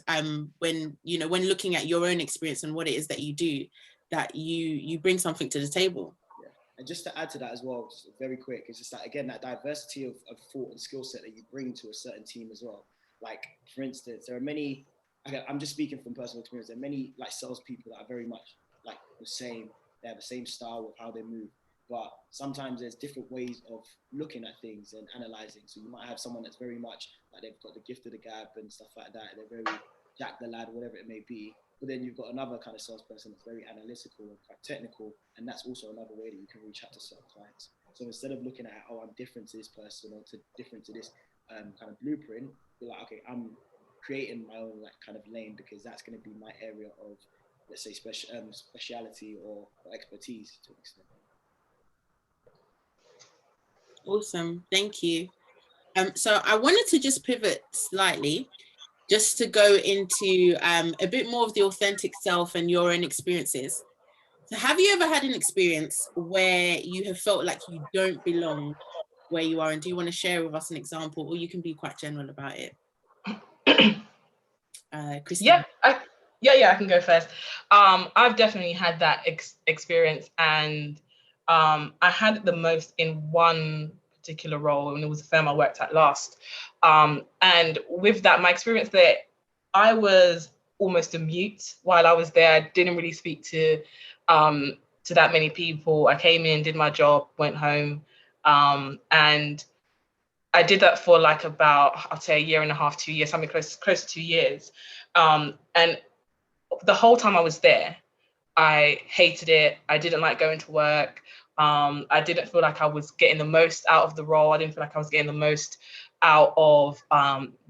when, you know, when looking at your own experience and what it is that you do, that you bring something to the table. Yeah. And just to add to that as well, just very quick, it's just that, again, that diversity of thought and skill set that you bring to a certain team as well. Like, for instance, there are many, I'm just speaking from personal experience, there are many like salespeople that are very much like the same, they have the same style of how they move. But sometimes there's different ways of looking at things and analyzing. So you might have someone that's very much like they've got the gift of the gab and stuff like that. They're very Jack the lad, whatever it may be. But then you've got another kind of salesperson that's very analytical and quite technical. And that's also another way that you can reach out to certain clients. So instead of looking at, oh, I'm different to this person or different to this kind of blueprint, you're like, okay, I'm creating my own like kind of lane because that's going to be my area of, let's say, speciality or expertise to an extent. Awesome, thank you. So I wanted to just pivot slightly, just to go into a bit more of the authentic self and your own experiences. So have you ever had an experience where you have felt like you don't belong where you are? And do you want to share with us an example, or you can be quite general about it? Christine. Yeah, I can go first. I've definitely had that experience, and I had it the most in one particular role, and it was the firm I worked at last. And with that, my experience there, I was almost a mute while I was there. I didn't really speak to that many people. I came in, did my job, went home, and I did that for like about, I'd say, 1.5 to 2 years, something close to 2 years. And the whole time I was there, I hated it. I didn't like going to work. I didn't feel like I was getting the most out of the role. I didn't feel like I was getting the most out of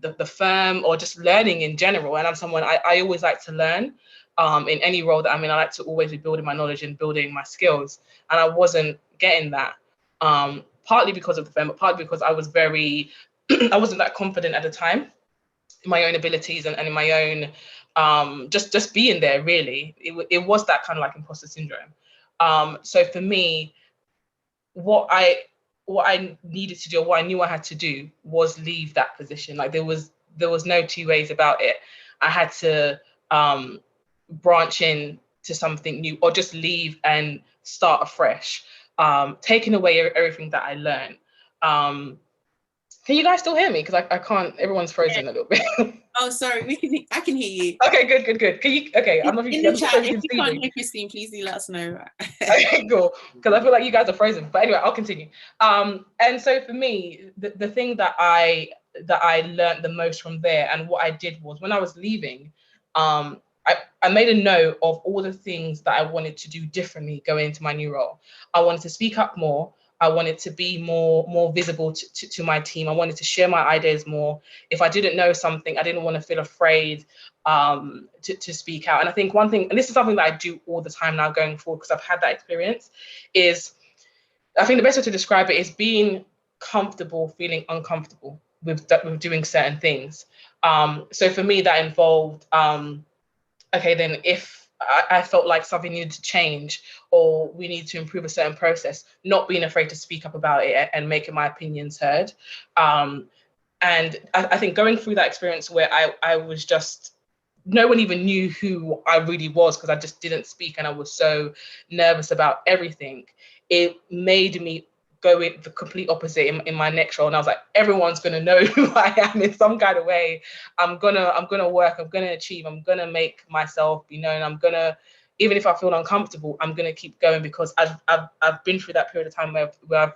the firm or just learning in general. And I'm someone, I always like to learn in any role that I'm in. I like to always be building my knowledge and building my skills. And I wasn't getting that, partly because of the firm, but partly because I was I wasn't that confident at the time in my own abilities and in my own, just being there, really. It was that kind of like imposter syndrome. So for me, what I needed to do, or what I knew I had to do, was leave that position. Like there was no two ways about it. I had to branch in to something new, or just leave and start afresh, taking away everything that I learned. Can you guys still hear me? Because I can't. Everyone's frozen a little bit. Oh, sorry. I can hear you. Okay, good. Can you? Okay, I'm not. In the chat, if you can't hear Christine, please do let us know. Okay, cool. Because I feel like you guys are frozen. But anyway, I'll continue. And so for me, the thing that I learned the most from there, and what I did was, when I was leaving, I made a note of all the things that I wanted to do differently going into my new role. I wanted to speak up more. I wanted to be more visible to my team. I wanted to share my ideas more. If I didn't know something, I didn't want to feel afraid to speak out. And I think one thing, and this is something that I do all the time now going forward, because I've had that experience, is, I think the best way to describe it is being comfortable feeling uncomfortable with doing certain things. So for me, that involved, okay, then if I felt like something needed to change, or we need to improve a certain process, not being afraid to speak up about it and making my opinions heard. And I think going through that experience where I was just, no one even knew who I really was, because I just didn't speak and I was so nervous about everything, it made me go with the complete opposite in my next role. And I was like, everyone's gonna know who I am in some kind of way. I'm gonna work, I'm gonna achieve, I'm gonna make myself be known. I'm gonna, even if I feel uncomfortable, I'm gonna keep going, because I've been through that period of time where I've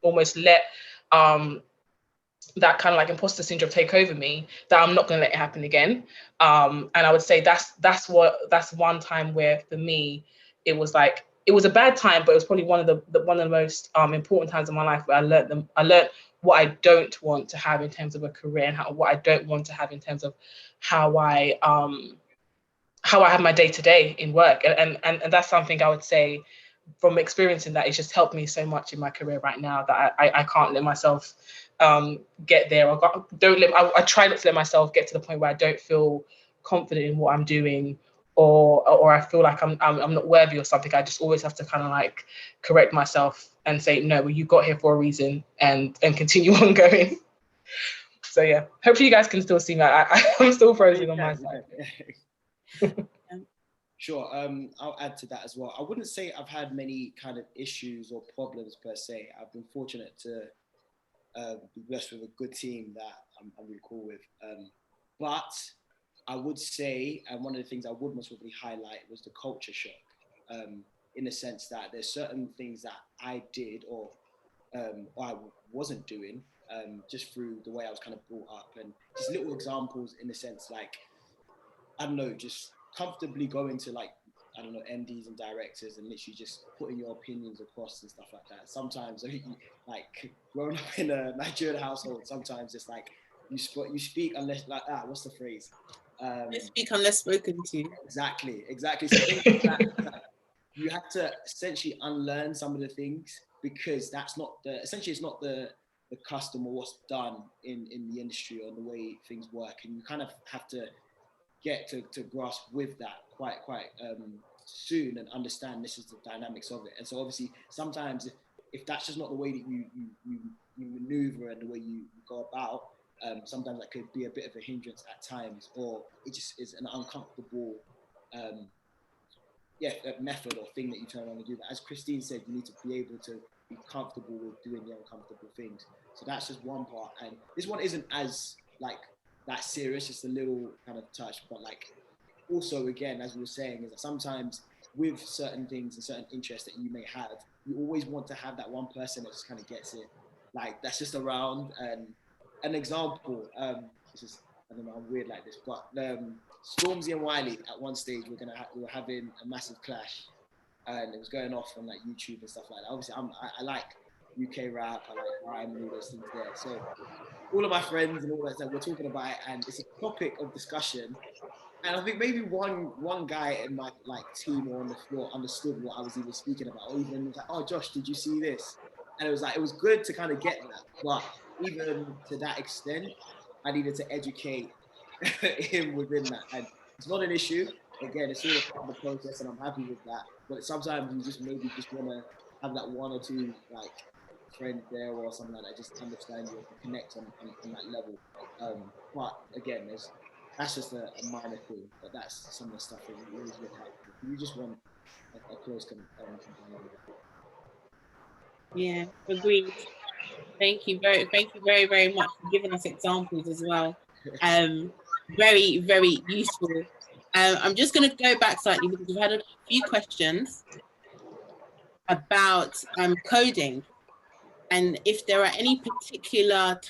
almost let that kind of like imposter syndrome take over me, that I'm not gonna let it happen again. And I would say that's one time where for me, it was like, it was a bad time, but it was probably one of the most important times of my life where I learned what I don't want to have in terms of a career, and what I don't want to have in terms of how I have my day-to-day in work. And that's something I would say from experiencing that, it's just helped me so much in my career right now that I can't let myself get there. I try not to let myself get to the point where I don't feel confident in what I'm doing, or I feel like I'm not worthy or something. I just always have to kind of like correct myself and say, no, well, you got here for a reason, and continue on going. So yeah, hopefully you guys can still see me. I'm still frozen on my side. Sure, I'll add to that as well. I wouldn't say I've had many kind of issues or problems per se. I've been fortunate to be blessed with a good team that I'm really cool with. But I would say, and one of the things I would most probably highlight was the culture shock, in the sense that there's certain things that I did or I wasn't doing, just through the way I was kind of brought up, and just little examples in the sense like, I don't know, just comfortably going to like, I don't know, MDs and directors and literally just putting your opinions across and stuff like that. Sometimes, like growing up in a Nigerian household, sometimes it's like you speak unless, like, what's the phrase? You speak unless spoken to. Exactly. So things like that, you have to essentially unlearn some of the things, because that's not it's not the custom or what's done in the industry or the way things work, and you kind of have to get to grasp with that quite soon and understand this is the dynamics of it. And so obviously sometimes if that's just not the way that you maneuver and the way you go about, sometimes that could be a bit of a hindrance at times, or it just is an uncomfortable method or thing that you turn around and do. But as Christine said, you need to be able to be comfortable with doing the uncomfortable things. So that's just one part, and this one isn't as like that serious, just a little kind of touch, but like also again, as we were saying, is that sometimes with certain things and certain interests that you may have, you always want to have that one person that just kind of gets it, like that's just around. And an example, this is, I don't know, I'm weird like this, but Stormzy and Wiley at one stage we were having a massive clash, and it was going off on like YouTube and stuff like that. Obviously I like UK rap, I like rhyme and all those things there. So all of my friends and all that stuff, we're talking about it, and it's a topic of discussion. And I think maybe one guy in my like team or on the floor understood what I was even speaking about, or even was like, "Oh, Josh, did you see this?" And it was good to kind of get that, but even to that extent, I needed to educate him within that. And it's not an issue. Again, it's all a part of the process, and I'm happy with that. But sometimes you just maybe just want to have that one or two like friend there or something like that, just understand you and connect on that level. But again, that's just a minor thing, but that's some of the stuff that you always look out for. You just want a close companion. Yeah, agreed. Thank you very much for giving us examples as well. Very, very useful. I'm just going to go back slightly because we've had a few questions about coding, and if there are any particular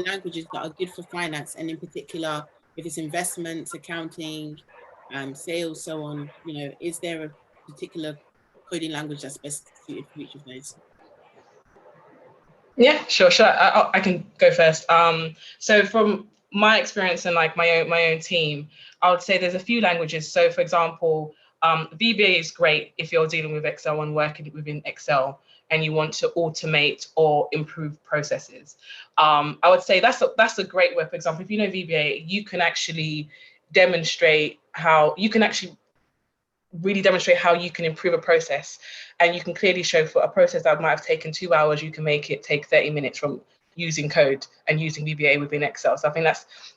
languages that are good for finance, and in particular, if it's investments, accounting, sales, so on, you know, is there a particular coding language that's best suited for each of those? Yeah, sure. I can go first. So from my experience and like my own team, I would say there's a few languages. So for example, VBA is great if you're dealing with Excel and working within Excel and you want to automate or improve processes. I would say that's a great way. For example, if you know VBA, you can actually demonstrate how you can actually really demonstrate how you can improve a process, and you can clearly show for a process that might have taken 2 hours, you can make it take 30 minutes from using code and using VBA within Excel. So I think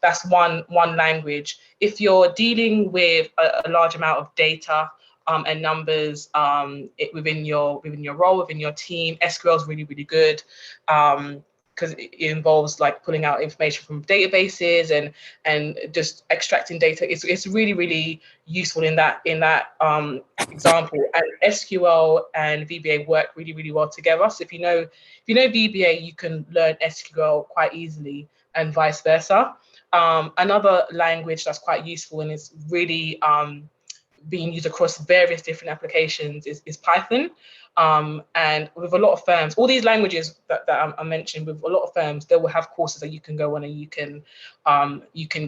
that's one language. If you're dealing with a large amount of data and numbers within your role, within your team, SQL is really, really good. Because it involves like pulling out information from databases and just extracting data. It's really, really useful in that example. And SQL and VBA work really, really well together. So if you know VBA, you can learn SQL quite easily, and vice versa. Another language that's quite useful and is really being used across various different applications is Python. And with a lot of firms, all these languages that I mentioned, with a lot of firms, they will have courses that you can go on, and you can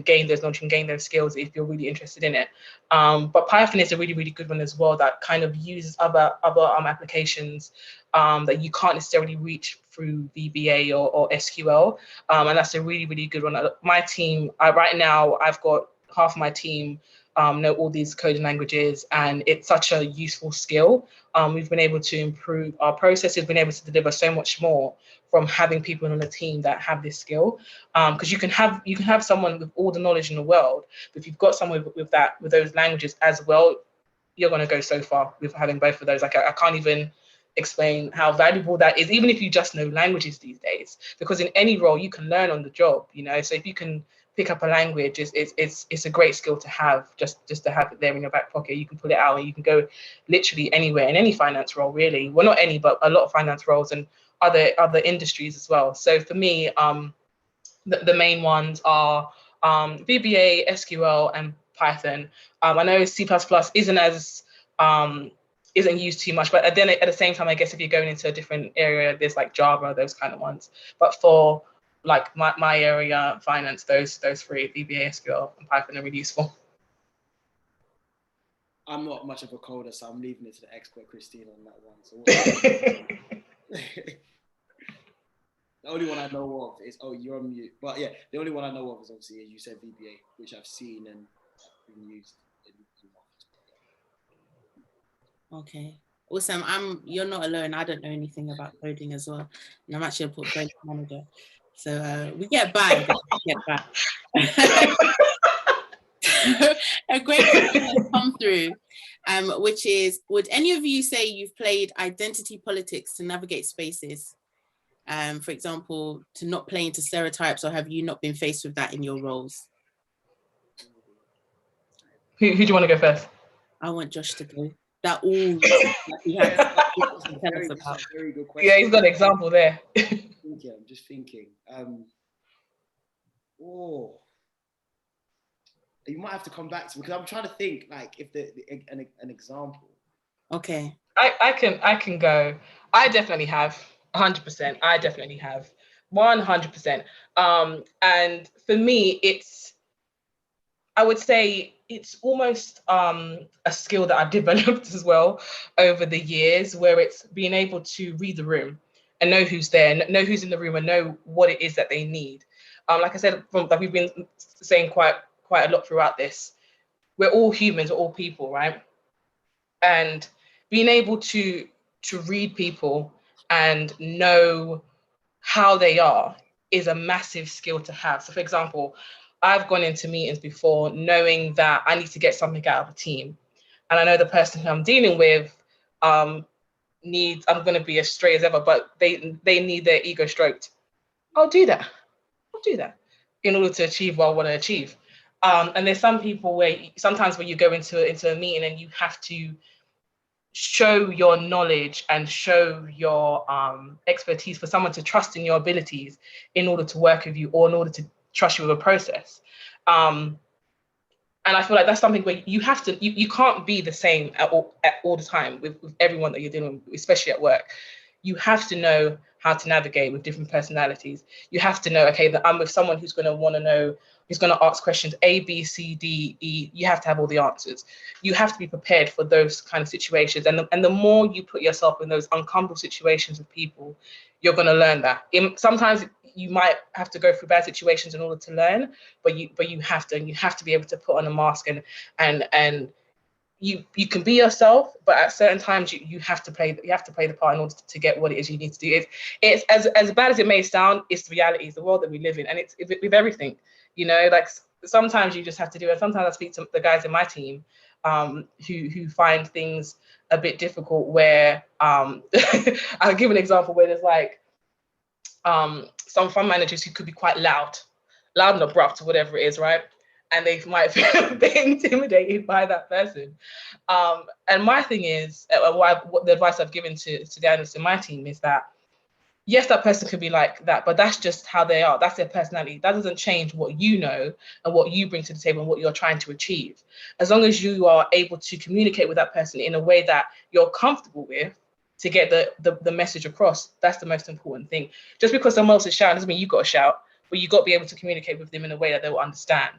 gain those knowledge and gain those skills if you're really interested in it. But Python is a really, really good one as well, that kind of uses other applications that you can't necessarily reach through VBA or SQL. And that's a really, really good one. My team, right now, I've got half my team know all these coding languages, and it's such a useful skill. We've been able to improve our processes, been able to deliver so much more from having people on the team that have this skill. Because you can have someone with all the knowledge in the world, but if you've got someone with those languages as well, you're going to go so far with having both of those. Like I can't even explain how valuable that is, even if you just know languages these days, because in any role you can learn on the job, you know. So if you can pick up a language, it's a great skill to have, just to have it there in your back pocket. You can pull it out and you can go literally anywhere in any finance role, really. Well, not any, but a lot of finance roles and other industries as well. So for me, the main ones are VBA, SQL, and Python. I know C++ isn't used too much, but then at the same time, I guess if you're going into a different area, there's like Java, those kind of ones. But for like my area, finance, those three, VBA, SQL, and Python, are really useful. I'm not much of a coder, so I'm leaving it to the expert Christine on that one. So the only one I know of is, oh, you're on mute. But yeah, the only one I know of is obviously, as you said, VBA, which I've seen and been used in office. Okay. Awesome. You're not alone. I don't know anything about coding as well. And I'm actually a portfolio manager. So we get by. A great question has come through, which is, would any of you say you've played identity politics to navigate spaces? For example, to not play into stereotypes, or have you not been faced with that in your roles? Who do you want to go first? I want Josh to go. That all he had to tell us about. Very good question. Yeah, he's got an example there. I'm just thinking. You might have to come back to me, because I'm trying to think, like, if an example. Okay. I can go. I definitely have 100%. I definitely have 100%. And for me, I would say it's almost a skill that I've developed as well over the years, where it's being able to read the room and know who's there, know who's in the room, and know what it is that they need. Like I said, like we've been saying quite a lot throughout this, we're all humans, we're all people, right? And being able to read people and know how they are is a massive skill to have. So for example, I've gone into meetings before knowing that I need to get something out of a team. And I know the person who I'm dealing with needs, I'm going to be as straight as ever, but they need their ego stroked. I'll do that in order to achieve what I want to achieve. And there's some people where sometimes when you go into a meeting and you have to show your knowledge and show your expertise for someone to trust in your abilities in order to work with you, or in order to trust you with a process. And I feel like that's something where you have to, you can't be the same at all the time with everyone that you're dealing with, especially at work. You have to know how to navigate with different personalities. You have to know, okay, that I'm with someone who's going to want to know, who's going to ask questions A, B, C, D, E. You have to have all the answers. You have to be prepared for those kind of situations. And the more you put yourself in those uncomfortable situations with people, you're going to learn that. Sometimes you might have to go through bad situations in order to learn, but you have to be able to put on a mask and you can be yourself, but at certain times you have to play the part in order to get what it is you need to do. It's as bad as it may sound, it's the reality, it's the world that we live in, and it's with everything, you know. Like sometimes you just have to do it. Sometimes I speak to the guys in my team who find things a bit difficult, where I'll give an example where there's like some fund managers who could be quite loud and abrupt or whatever it is, right? And they might feel a bit intimidated by that person. And my thing is, what the advice I've given to the analysts in my team is that yes, that person could be like that, but that's just how they are. That's their personality. That doesn't change what you know and what you bring to the table and what you're trying to achieve. As long as you are able to communicate with that person in a way that you're comfortable with to get the message across, that's the most important thing. Just because someone else is shouting doesn't mean you've got to shout, but you've got to be able to communicate with them in a way that they will understand.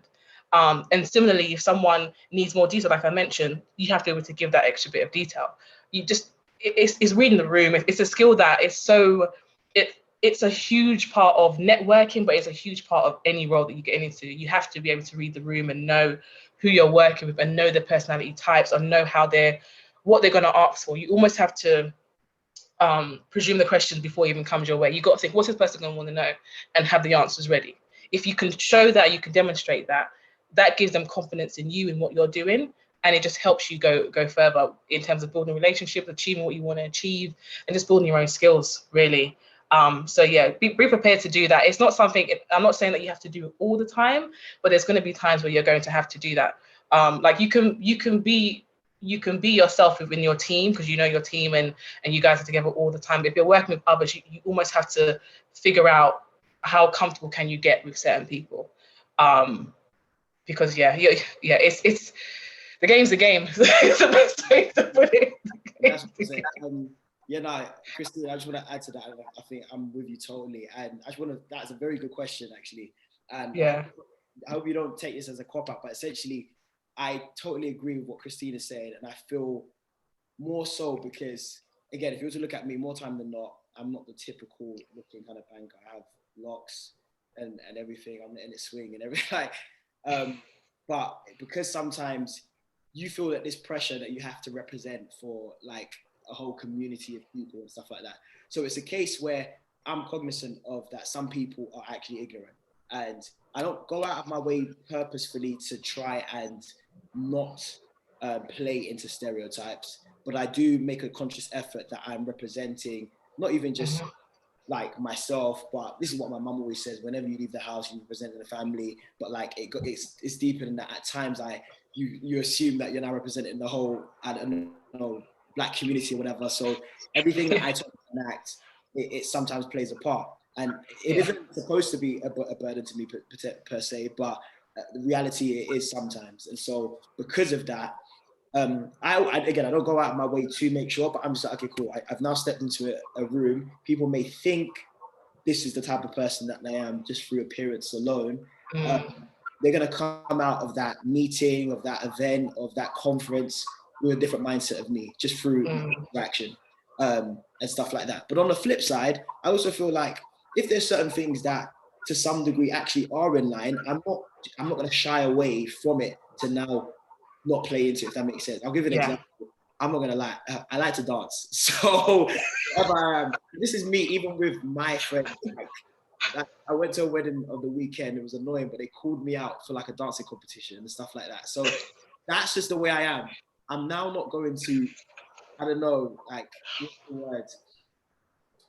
And similarly, if someone needs more detail, like I mentioned, you have to be able to give that extra bit of detail. It's reading the room. It's a skill that is so, it's a huge part of networking, but it's a huge part of any role that you get into. You have to be able to read the room and know who you're working with and know their personality types and know what they're going to ask for. You almost have to presume the questions before it even comes your way. You got to think, what's this person going to want to know, and have the answers ready. If you can show that, you can demonstrate that, that gives them confidence in you and what you're doing, and it just helps you go further in terms of building relationships, achieving what you want to achieve, and just building your own skills, really. So yeah, be prepared to do that. It's not something, I'm not saying that you have to do it all the time, but there's going to be times where you're going to have to do that. Like you can be yourself within your team because you know your team and you guys are together all the time. But if you're working with others, you almost have to figure out how comfortable can you get with certain people. Because it's the game's the game. It's the best way to put it. That's what I'm saying. Yeah, no, Christine, I just want to add to that. I think I'm with you totally. And I just want to, that's a very good question, actually. And Yeah. I hope you don't take this as a cop-out, but essentially, I totally agree with what Christine is saying. And I feel more so because, again, if you were to look at me more time than not, I'm not the typical looking kind of banker. I have locks and everything. I'm in a swing and everything. But because sometimes you feel that this pressure that you have to represent for like a whole community of people and stuff like that. So it's a case where I'm cognizant of that some people are actually ignorant, and I don't go out of my way purposefully to try and not play into stereotypes, but I do make a conscious effort that I'm representing not even just like myself, but this is what my mum always says: whenever you leave the house, you represent the family. But like it's deeper than that. At times, you assume that you're now representing the whole, I don't know, Black community or whatever. So everything that I talk and act, it sometimes plays a part, and it isn't supposed to be a burden to me per se, but the reality it is sometimes. And so because of that, again, I don't go out of my way to make sure, but I'm just like, okay, cool. I've now stepped into a room. People may think this is the type of person that I am just through appearance alone. They're going to come out of that meeting, of that event, of that conference with a different mindset of me, just through interaction and stuff like that. But on the flip side, I also feel like if there's certain things that to some degree actually are in line, I'm not going to shy away from it to now not play into it, if that makes sense. I'll give you an example. I'm not gonna lie, I like to dance. So this is me, even with my friends. Like, I went to a wedding on the weekend, it was annoying, but they called me out for like a dancing competition and stuff like that. So that's just the way I am. I'm now not going to, I don't know, like, what's the word?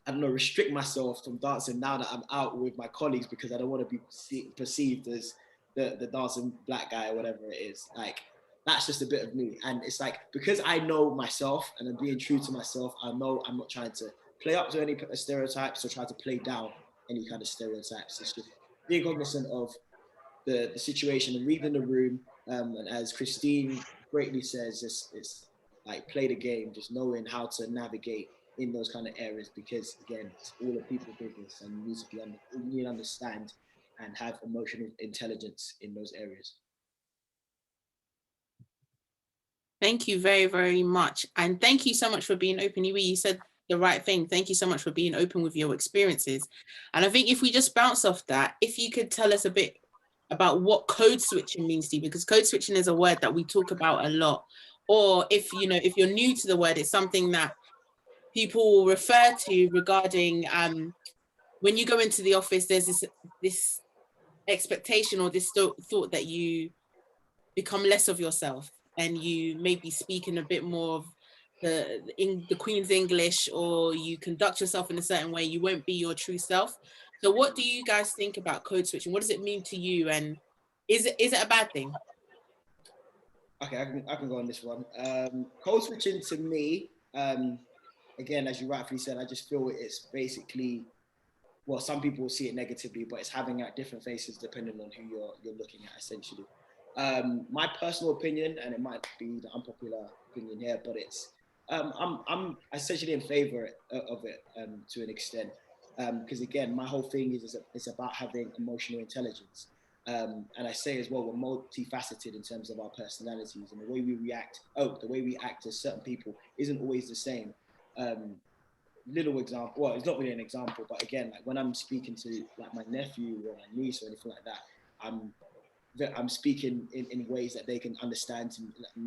I don't know, restrict myself from dancing now that I'm out with my colleagues because I don't want to be perceived as the dancing Black guy or whatever it is. Like, that's just a bit of me. And it's like, because I know myself and I'm being true to myself, I know I'm not trying to play up to any stereotypes or try to play down any kind of stereotypes. It's just being cognizant of the situation and reading the room. And as Christine greatly says, it's like play the game, just knowing how to navigate in those kind of areas, because again, it's all a people business and you need to understand and have emotional intelligence in those areas. Thank you very, very much. And thank you so much for being open. You said the right thing. Thank you so much for being open with your experiences. And I think if we just bounce off that, if you could tell us a bit about what code switching means to you, because code switching is a word that we talk about a lot. Or if you're new to the word, it's something that people will refer to regarding when you go into the office, there's this expectation or this thought that you become less of yourself and you maybe speak in a bit more of the Queen's English, or you conduct yourself in a certain way, you won't be your true self. So what do you guys think about code switching? What does it mean to you, and is it a bad thing? Okay, I can go on this one. Code switching to me, again, as you rightfully said, I just feel it's basically, well, some people will see it negatively, but it's having at different faces depending on who you're looking at, essentially. My personal opinion, and it might be the unpopular opinion here, but it's I'm essentially in favor of it to an extent, because again, my whole thing is about having emotional intelligence, and I say as well, we're multifaceted in terms of our personalities, and the way we react. The way we act as certain people isn't always the same. Little example, well, it's not really an example, but again, like when I'm speaking to like my nephew or my niece or anything like that, I'm speaking in ways that they can understand.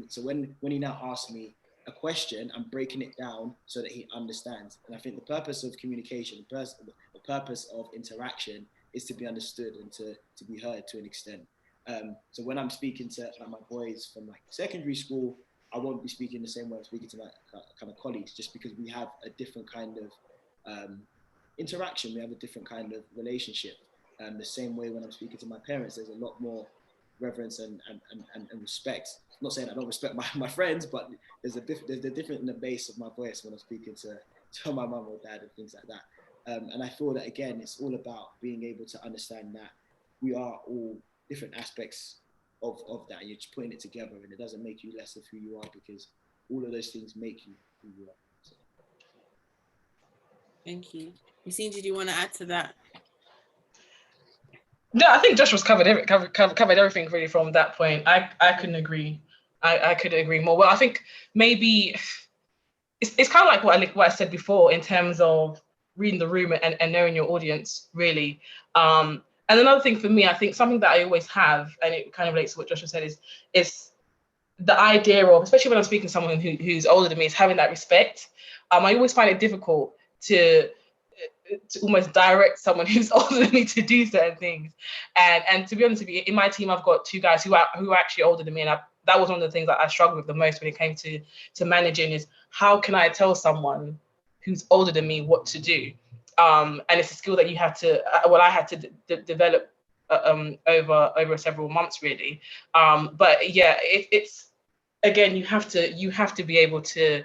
So when he now asks me a question, I'm breaking it down so that he understands. And I think the purpose of communication, the purpose of interaction is to be understood and to be heard to an extent. So when I'm speaking to like my boys from like secondary school, I won't be speaking the same way I'm speaking to my kind of colleagues, just because we have a different kind of interaction. We have a different kind of relationship. The same way when I'm speaking to my parents, there's a lot more reverence and respect. I'm not saying I don't respect my friends, but there's a different in the bass of my voice when I'm speaking to my mum or dad and things like that. And I feel that, again, it's all about being able to understand that we are all different aspects of that. You're just putting it together, and it doesn't make you less of who you are, because all of those things make you who you are. So. Thank you. Yassine, did you want to add to that? No, I think Josh was covered everything really from that point. I couldn't agree. I couldn't agree more. Well, I think maybe it's kind of like what I said before in terms of reading the room and knowing your audience, really. And another thing for me, I think something that I always have, and it kind of relates to what Joshua said, is the idea of, especially when I'm speaking to someone who's older than me, is having that respect. I always find it difficult to almost direct someone who's older than me to do certain things. And to be honest with you, in my team, I've got two guys who are actually older than me, and that was one of the things that I struggled with the most when it came to managing, is how can I tell someone who's older than me what to do? And it's a skill that you have to, I had to develop over several months, really. But yeah, it's again, you have to be able to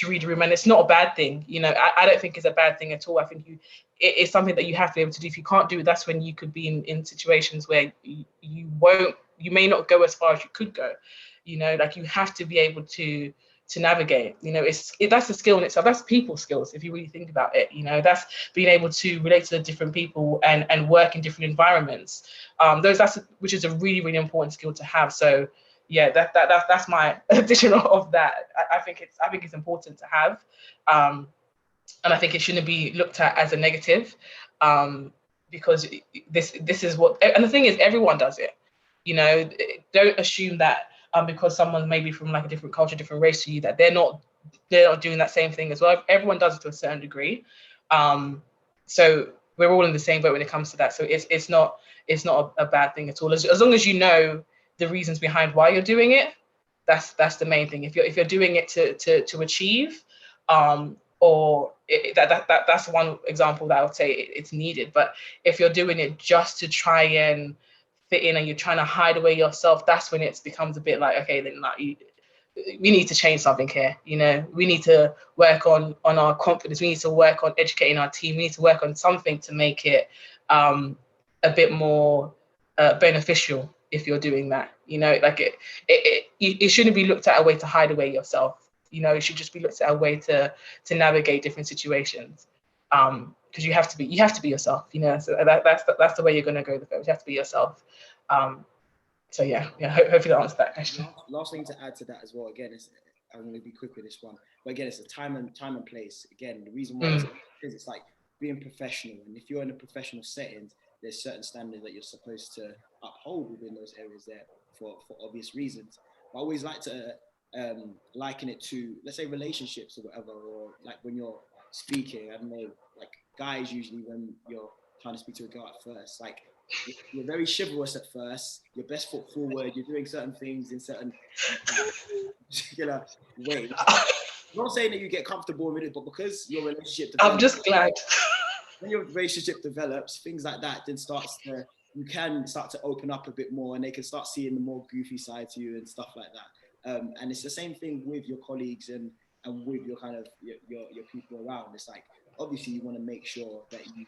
read the room, and it's not a bad thing. I don't think it's a bad thing at all. I think it's something that you have to be able to do. If you can't do it, that's when you could be in situations where you may not go as far as you could go. Like, you have to be able to navigate. That's a skill in itself. That's people skills, if you really think about it. That's being able to relate to the different people and work in different environments. Which is a really, really important skill to have. So yeah, that's my addition of that. I think it's important to have, and I think it shouldn't be looked at as a negative, because this is what. And the thing is, everyone does it. Don't assume that because someone maybe from like a different culture, different race to you, that they're not doing that same thing as well. Everyone does it to a certain degree. So we're all in the same boat when it comes to that. So it's not a bad thing at all, as long as you know the reasons behind why you're doing it. That's the main thing. If you're doing it to achieve, or that's one example that I would say it's needed. But if you're doing it just to try and fit in and you're trying to hide away yourself, that's when it becomes a bit like, okay, then like we need to change something here. We need to work on our confidence. We need to work on educating our team. We need to work on something to make it a bit more beneficial. If you're doing that, like it shouldn't be looked at a way to hide away yourself. It should just be looked at a way to navigate different situations. Because you have to be yourself. So that's the way you're going to go with it. You have to be yourself. So yeah. Hopefully that answers that question. Last thing to add to that as well. Again, I'm going to be quick with this one, but again, it's a time and place. Again, the reason why it's like being professional, and if you're in a professional setting, there's certain standards that you're supposed to uphold within those areas there for obvious reasons. I always like to liken it to, let's say, relationships or whatever, or like when you're speaking, I don't know, like guys usually when you're trying to speak to a girl at first, like you're very chivalrous at first, your best foot forward, you're doing certain things in certain particular ways. I'm not saying that you get comfortable with it, but because your relationship develops, I'm just glad. When your relationship develops, things like that then you can start to open up a bit more, and they can start seeing the more goofy side to you and stuff like that. And it's the same thing with your colleagues and and with your kind of your people around. It's like, obviously you want to make sure that you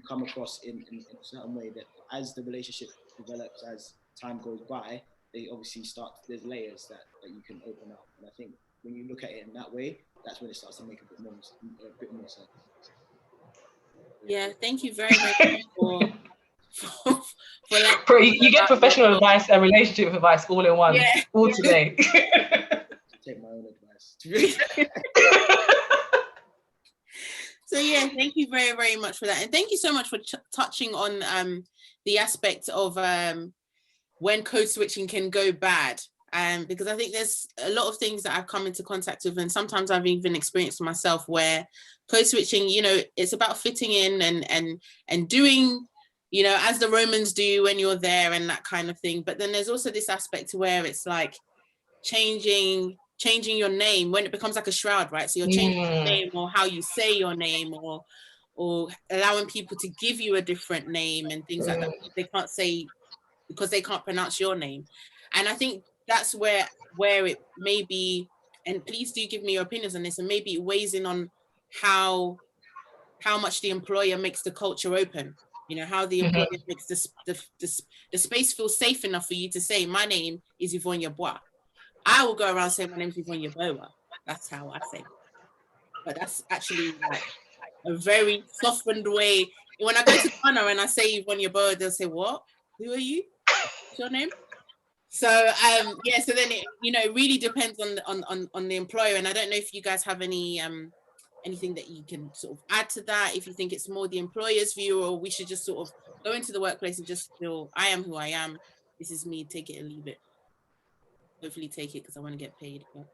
come across in a certain way that as the relationship develops, as time goes by, they obviously there's layers that you can open up. And I think when you look at it in that way, that's when it starts to make a bit more sense. Yeah, thank you very, very much for you get professional advice and relationship advice all in one, all today. Take my own advice. So yeah, thank you very, very much for that. And thank you so much for touching on the aspect of when code switching can go bad. Because I think there's a lot of things that I've come into contact with, and sometimes I've even experienced myself, where code switching, you know, it's about fitting in and doing, you know, as the Romans do when you're there and that kind of thing. But then there's also this aspect where it's like changing your name when it becomes like a shroud, right? So you're changing your name, or how you say your name, or allowing people to give you a different name and things like that. They can't say because they can't pronounce your name. And I think that's where it may be, and please do give me your opinions on this, and maybe it weighs in on how much the employer makes the culture open. You know, how the employer makes the space feel safe enough for you to say, my name is Yvonne Yeboah. I will go around saying my name is Yvonne Yeboah. That's how I say it. But that's actually like a very softened way. When I go to Ghana and I say Yvonne Yeboah, they'll say, what? Who are you? What's your name? So yeah, so then it, you know, it really depends on the employer. And I don't know if you guys have any anything that you can sort of add to that, if you think it's more the employer's view, or we should just sort of go into the workplace and just feel, I am who I am, this is me, take it or leave it. Hopefully take it because I want to get paid. But...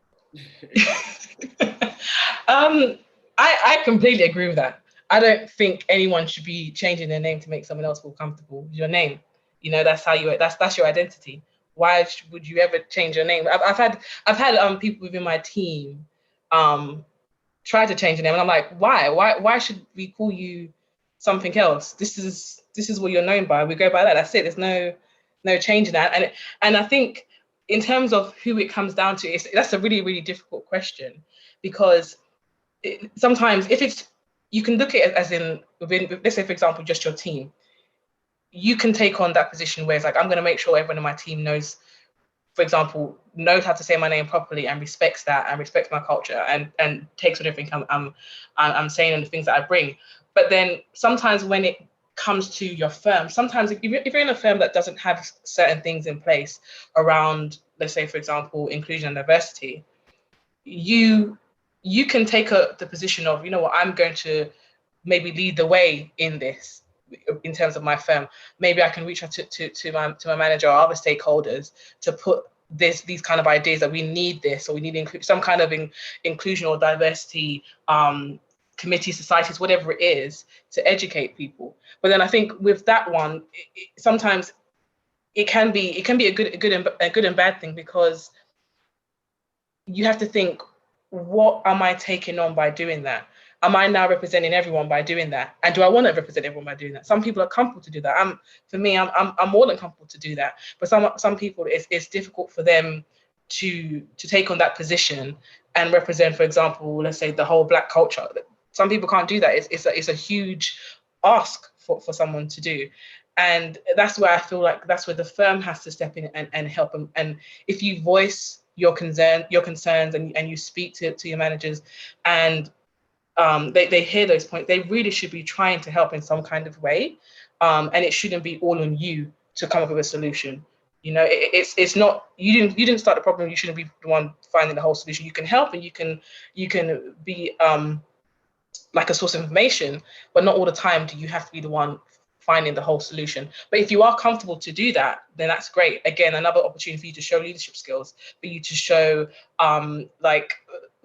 I completely agree with that. I don't think anyone should be changing their name to make someone else feel comfortable. Your name, you know, that's how that's your identity. Why would you ever change your name? I've had people within my team try to change your name, and I'm like, why should we call you something else? This is what you're known by. We go by that. That's it. There's no change in that. And I think in terms of who it comes down to, that's a really, really difficult question, because sometimes you can look at it as in within, let's say for example, just your team. You can take on that position where it's like, I'm going to make sure everyone in my team knows, for example, knows how to say my name properly and respects that and respects my culture and takes on everything I'm saying and the things that I bring. But then sometimes when it comes to your firm, sometimes if you're in a firm that doesn't have certain things in place around, let's say for example, inclusion and diversity, you can take the position of, you know what, I'm going to maybe lead the way in this. In terms of my firm, maybe I can reach out to my manager or other stakeholders to put these kind of ideas that we need this, or we need some kind of inclusion or diversity committee, societies, whatever it is, to educate people. But then I think with that one, sometimes it can be a good and bad thing, because you have to think, what am I taking on by doing that? Am I now representing everyone by doing that? And do I want to represent everyone by doing that? Some people are comfortable to do that. For me, I'm more than comfortable to do that. But some people, it's difficult for them to take on that position and represent, for example, let's say the whole Black culture. Some people can't do that. It's a huge ask for someone to do. And that's where I feel like that's where the firm has to step in and help them. And if you voice your concerns and you speak to your managers, and they hear those points, they really should be trying to help in some kind of way, and it shouldn't be all on you to come up with a solution. You know, it's not, you didn't start the problem. You shouldn't be the one finding the whole solution. You can help, and you can be like a source of information, but not all the time do you have to be the one finding the whole solution. But if you are comfortable to do that, then that's great. Again, another opportunity for you to show leadership skills, for you to show like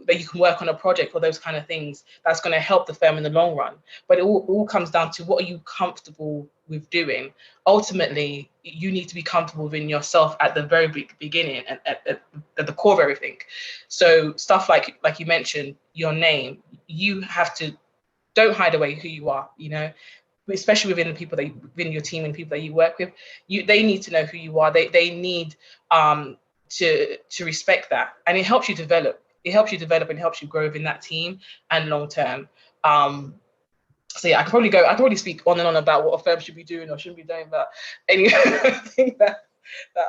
that you can work on a project or those kind of things that's going to help the firm in the long run. But it all comes down to, what are you comfortable with doing? Ultimately, you need to be comfortable within yourself at the very beginning and at the core of everything. So stuff like you mentioned, your name, you have to, don't hide away who you are, you know, especially within the people within your team and people that you work with. They need to know who you are. They need to respect that, and it helps you develop. it helps you develop and helps you grow within that team and long term. So yeah, I can probably speak on and on about what a firm should be doing or shouldn't be doing, but anyway, I think that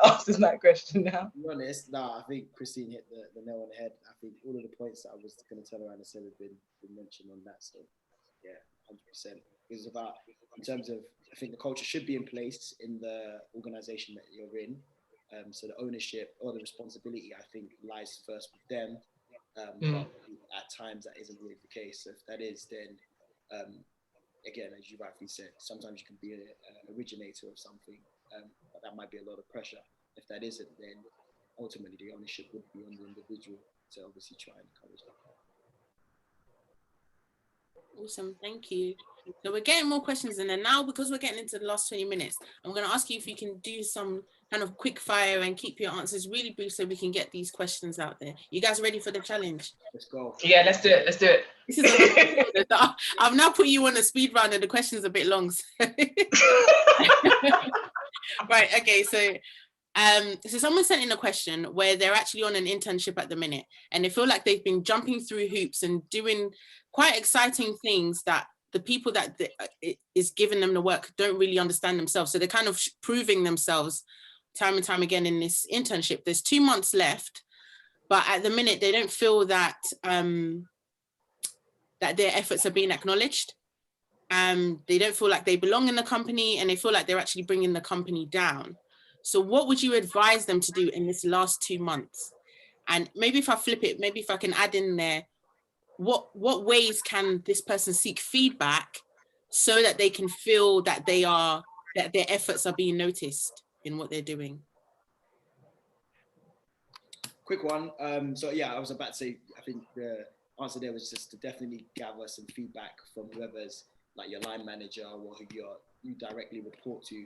answers that question now. To be honest, I think Christine hit the nail on the head. I think all of the points that I was going to turn around and say have been mentioned on that. So yeah, 100%. It's about, in terms of, I think the culture should be in place in the organization that you're in. So the ownership or the responsibility, I think, lies first with them. But at times that isn't really the case. So if that is, then again, as you rightly said, sometimes you can be an originator of something, but that might be a lot of pressure. If that isn't, then ultimately the ownership would be on the individual to obviously try and encourage that. Awesome, thank you. So we're getting more questions, and then now, because we're getting into the last 20 minutes, I'm going to ask you if you can do some kind of quick fire and keep your answers really brief so we can get these questions out there. You guys ready for the challenge? Let's go. Yeah, let's do it. Let's do it. This is I've now put you on a speed round and the question's a bit long. So. Right, okay, so someone sent in a question where they're actually on an internship at the minute and they feel like they've been jumping through hoops and doing quite exciting things that the people that is giving them the work don't really understand themselves. So they're kind of proving themselves time and time again in this internship. There's 2 months left, but at the minute they don't feel that that their efforts are being acknowledged. They don't feel like they belong in the company, and they feel like they're actually bringing the company down. So what would you advise them to do in this last 2 months? And maybe if I flip it, maybe if I can add in there, what ways can this person seek feedback so that they can feel that that their efforts are being noticed in what they're doing? Quick one. So yeah, I was about to say, I think the answer there was just to definitely gather some feedback from whoever's like your line manager or who you directly report to,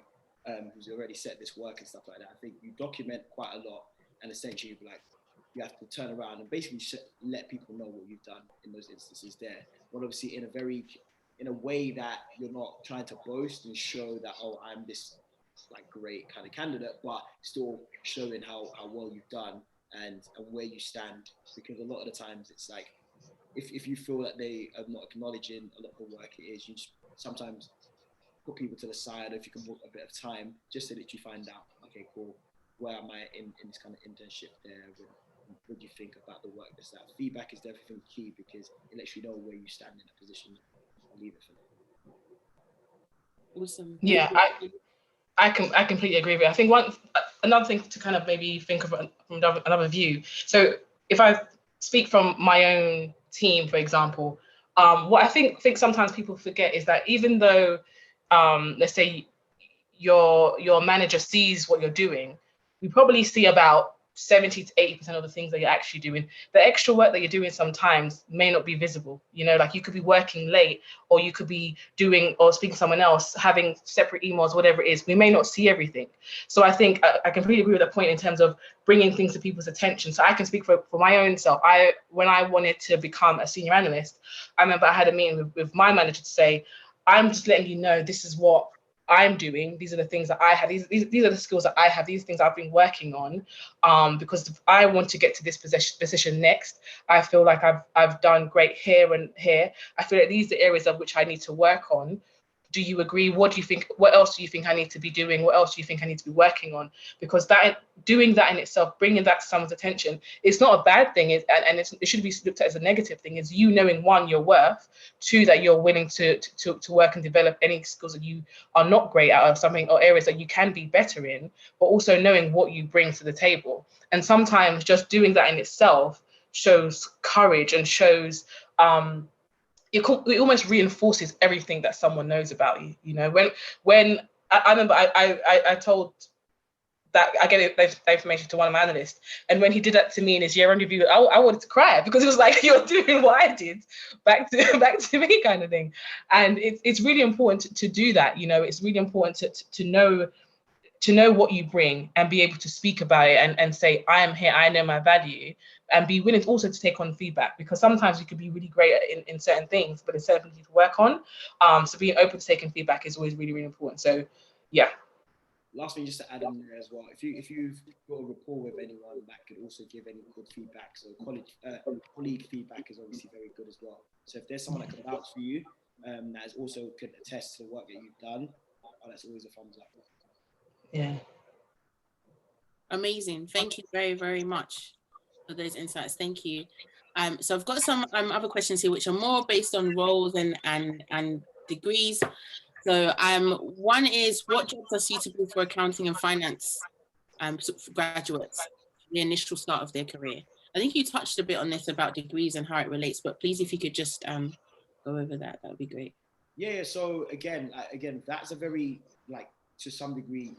who's already set this work and stuff like that. I think you document quite a lot, and essentially like you have to turn around and basically let people know what you've done in those instances there. But obviously in a way that you're not trying to boast and show that, oh, I'm this like great kind of candidate, but still showing how well you've done and where you stand. Because a lot of the times it's like, if you feel that they are not acknowledging a lot of the work it is, you just sometimes put people to the side, or if you can book a bit of time, just so that you find out, okay, cool, where am I in this kind of internship there? What do you think about the work that's that? Feedback is definitely key because it lets you know where you stand in a position. I'll leave it for that. Awesome. Yeah, I completely agree with it. I think another thing to kind of maybe think of from another view. So if I speak from my own team, for example, what I think sometimes people forget is that even though, let's say your manager sees what you're doing, we probably see about 70 to 80% of the things that you're actually doing. The extra work that you're doing sometimes may not be visible. You know, like you could be working late, or you could be doing or speaking to someone else, having separate emails, whatever it is. We may not see everything. So I think I completely agree with that point in terms of bringing things to people's attention. So I can speak for my own self. When I wanted to become a senior analyst, I remember I had a meeting with my manager to say, I'm just letting you know this is what I'm doing. These are the things that I have. These are the skills that I have. These things I've been working on, because if I want to get to this position next, I feel like I've done great here and here. I feel like these are the areas of which I need to work on. Do you agree? What do you think? What else do you think I need to be doing? What else do you think I need to be working on? Because doing that in itself, bringing that to someone's attention, it's not a bad thing. It should be looked at as a negative thing. It's you knowing, one, your worth, two, that you're willing to work and develop any skills that you are not great at, or something, or areas that you can be better in, but also knowing what you bring to the table. And sometimes just doing that in itself shows courage and shows it almost reinforces everything that someone knows about you. You know, when I remember I told that I gave that information to one of my analysts, and when he did that to me in his year-end review, I wanted to cry, because it was like, you're doing what I did back to me, kind of thing. And it's really important to do that. You know, it's really important to know what you bring and be able to speak about it and say, I am here, I know my value, and be willing also to take on feedback, because sometimes you could be really great in certain things, but it's certain things to work on. So being open to taking feedback is always really, really important. So yeah. last thing just to add in there as well, if you've got a rapport with anyone that could also give any good feedback, so colleague feedback is obviously very good as well. So if there's someone that can vouch for you, that is also could attest to the work that you've done, that's always a thumbs up. Yeah. Amazing. Thank you very, very much for those insights. Thank you. So I've got some other questions here, which are more based on roles and degrees. So one is, what jobs are suitable for accounting and finance graduates, the initial start of their career? I think you touched a bit on this about degrees and how it relates, but please, if you could just go over that would be great. Yeah. So again, that's a very, like, to some degree,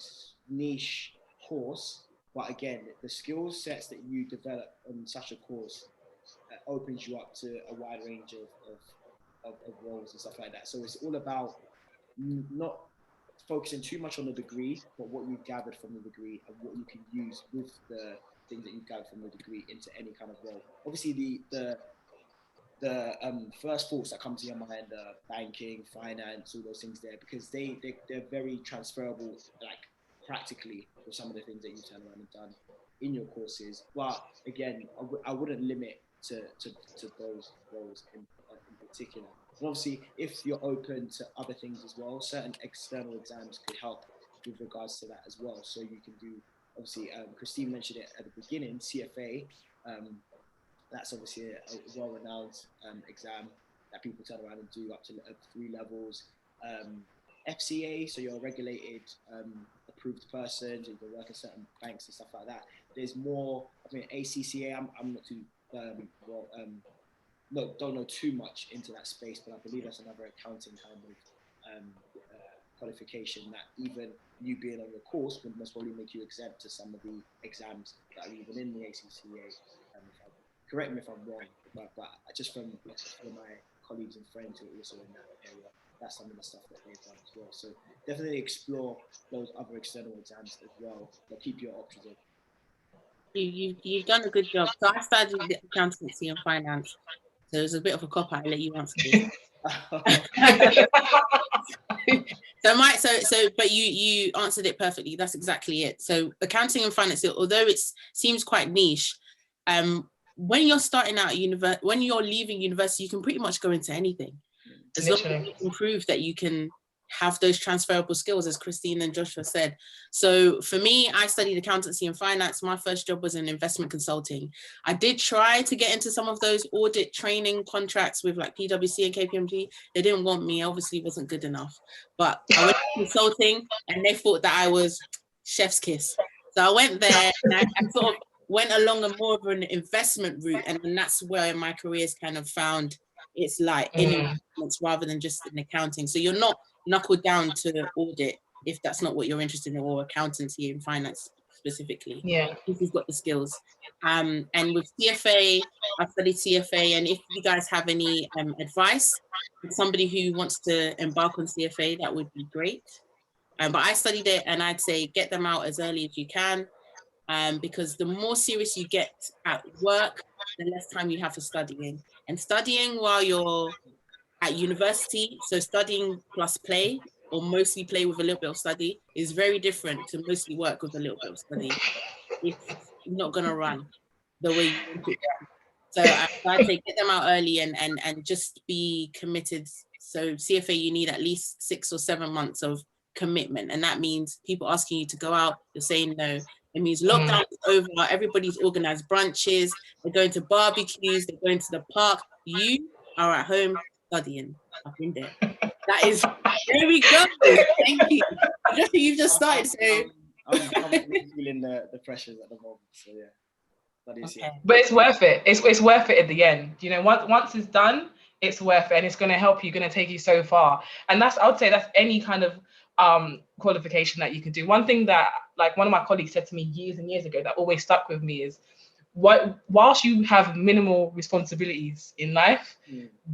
niche course. But again, the skill sets that you develop on such a course opens you up to a wide range of roles and stuff like that. So it's all about not focusing too much on the degree, but what you've gathered from the degree and what you can use with the things that you've gathered from the degree into any kind of role. Obviously, the first thoughts that come to your mind are banking, finance, all those things there, because they're very transferable, like practically, with some of the things that you've turned around and done in your courses. But again, I wouldn't limit to those roles in particular. And obviously, if you're open to other things as well, certain external exams could help with regards to that as well. So you can do, obviously, Christine mentioned it at the beginning, CFA. That's obviously a well-renowned exam that people turn around and do up to 3 levels. FCA, so you're a regulated, approved person, so you can work in certain banks and stuff like that. There's more, I mean, ACCA, I'm not too, don't know too much into that space, but I believe that's another accounting kind of qualification that even you being on your course would most probably make you exempt to some of the exams that are even in the ACCA. Correct me if I'm wrong, but just from my colleagues and friends who are also in that area, that's some of the stuff that they've done as well. So definitely explore those other external exams as well, but keep your options open. You've done a good job. So I studied accountancy and finance. So it was a bit of a cop out. I'll let you answer this. But you answered it perfectly. That's exactly it. So accounting and finance, although it seems quite niche, when you're starting out at when you're leaving university, you can pretty much go into anything. As long as you can prove that you can have those transferable skills, as Christine and Joshua said. So for me, I studied accountancy and finance. My first job was in investment consulting. I did try to get into some of those audit training contracts with like PwC and KPMG. They didn't want me, obviously wasn't good enough. But I went to consulting and they thought that I was chef's kiss. So I went there and I sort of went along a more of an investment route. And then that's where my career's kind of found its light in investments rather than just in accounting. So you're not knuckled down to audit if that's not what you're interested in, or accountancy and finance specifically. Yeah. If you've got the skills. And with CFA, I've studied CFA, and if you guys have any advice for somebody who wants to embark on CFA, that would be great. But I studied it, and I'd say get them out as early as you can, because the more serious you get at work, the less time you have for studying. And studying while you're at university, so studying plus play, or mostly play with a little bit of study, is very different to mostly work with a little bit of study. It's not gonna run the way you want it to. So I'd say get them out early and just be committed. So CFA, you need at least 6 or 7 months of commitment, and that means people asking you to go out, you're saying no. It means lockdown is over, everybody's organized brunches, they're going to barbecues, they're going to the park. You are at home studying. I've been there. That is, there we go. Thank you. You've just started. So I'm feeling the pressures at the moment. So yeah, that is it. But it's worth it. It's worth it at the end. You know, once it's done, it's worth it, and it's going to help you. Going to take you so far. And that's, I would say, that's any kind of qualification that you could do. One thing that, like, one of my colleagues said to me years and years ago that always stuck with me is, whilst you have minimal responsibilities in life,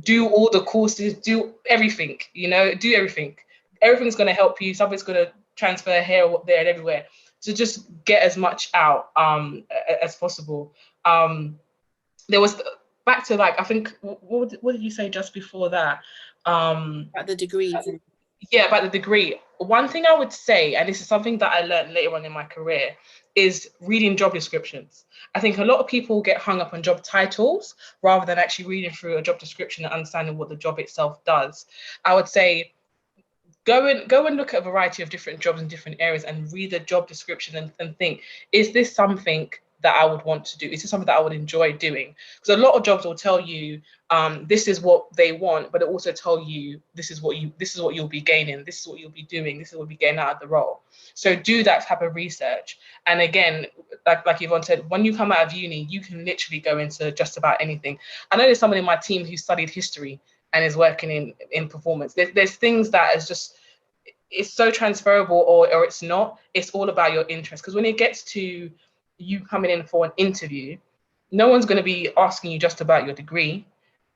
do all the courses, do everything, you know, do everything. Everything's going to help you. Something's going to transfer here, there, and everywhere. So just get as much out as possible. There was, back to, like, I think, what did you say just before that? About the degrees. Yeah, about the degree. one thing I would say, and this is something that I learned later on in my career, is reading job descriptions. I think a lot of people get hung up on job titles rather than actually reading through a job description and understanding what the job itself does. I would say go and look at a variety of different jobs in different areas and read the job description and think, is this something that I would want to do? Is this something that I would enjoy doing? Because a lot of jobs will tell you this is what they want, but it also tell you this is what you'll be gaining, this is what you'll be doing, this is what you'll be getting out of the role. So do that type of research. And again, like Yvonne said, when you come out of uni, you can literally go into just about anything. I know there's someone in my team who studied history and is working in performance. There's things that is just, it's so transferable, or it's not. It's all about your interest. Because when it gets to you coming in for an interview, no one's going to be asking you just about your degree.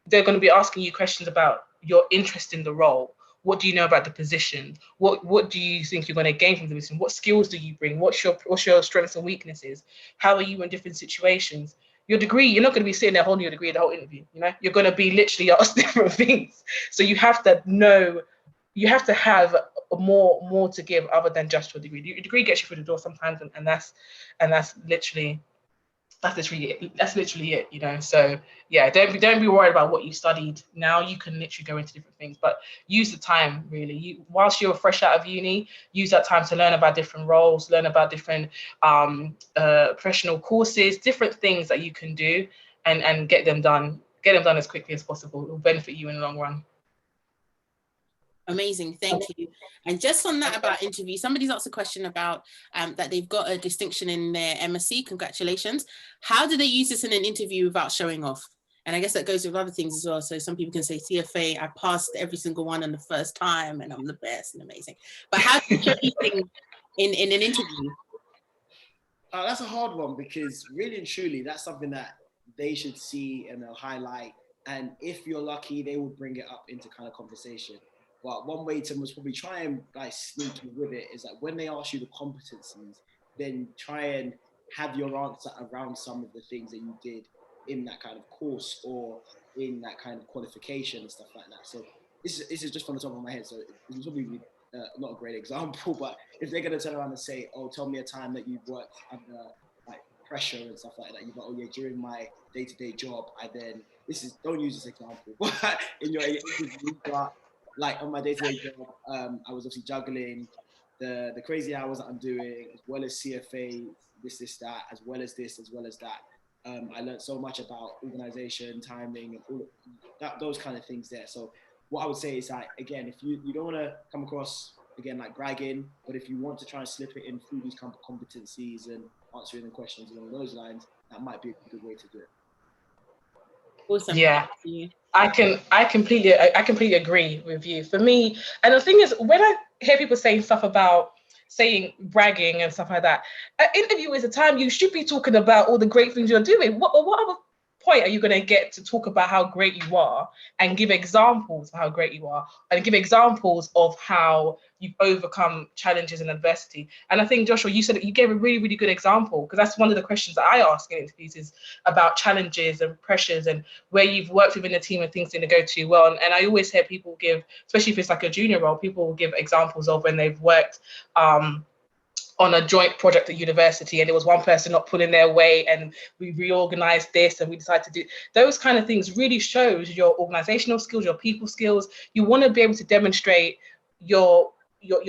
They're going to be asking you questions about your interest in the role. What do you know about the position? What do you think you're going to gain from the position? What skills do you bring? What's your strengths and weaknesses? How are you in different situations? Your degree, you're not going to be sitting there holding your degree the whole interview. You know, you're going to be literally asked different things. So you have to know, you have to have more to give other than just your degree. Your degree gets you through the door sometimes, and that's literally it, you know. So yeah, don't be worried about what you studied. Now you can literally go into different things, but use the time really. Whilst you're fresh out of uni, use that time to learn about different roles, learn about different professional courses, different things that you can do, and get them done as quickly as possible. It will benefit you in the long run. Amazing, thank you. And just on that about interview, somebody's asked a question about that they've got a distinction in their MSc. Congratulations. How do they use this in an interview without showing off? And I guess that goes with other things as well. So some people can say CFA, I passed every single one on the first time and I'm the best and amazing. But how do you show these things in an interview? That's a hard one, because really and truly, that's something that they should see and they'll highlight. And if you're lucky, they will bring it up into kind of conversation. But one way to most probably try and like sneak you with it is that when they ask you the competencies, then try and have your answer around some of the things that you did in that kind of course or in that kind of qualification and stuff like that. So this is just from the top of my head. So it's probably not a great example, but if they're going to turn around and say, oh, tell me a time that you've worked under like pressure and stuff like that, you're like, oh yeah, during my day-to-day job, don't use this example, but in your interview, but like on my day-to-day job, I was obviously juggling the crazy hours that I'm doing, as well as CFA, this, that, as well as this, as well as that. I learned so much about organization, timing, and all of that, those kind of things there. So what I would say is that, again, if you don't want to come across, again, like bragging, but if you want to try and slip it in through these kind of competencies and answering the questions along those lines, that might be a good way to do it. Awesome. Yeah. I completely agree with you. For me, and the thing is, when I hear people saying stuff about saying bragging and stuff like that, an interview is a time you should be talking about all the great things you're doing. What other point are you going to get to talk about how great you are and give examples of how great you are and give examples of how you've overcome challenges and adversity? And I think, Joshua, you said that you gave a really, really good example, because that's one of the questions that I ask in interviews is about challenges and pressures and where you've worked within the team and things didn't go too well. And I always hear people give, especially if it's like a junior role, people will give examples of when they've worked on a joint project at university and there was one person not pulling their weight and we reorganized this and we decided to do those kind of things. Really shows your organizational skills, your people skills. You want to be able to demonstrate your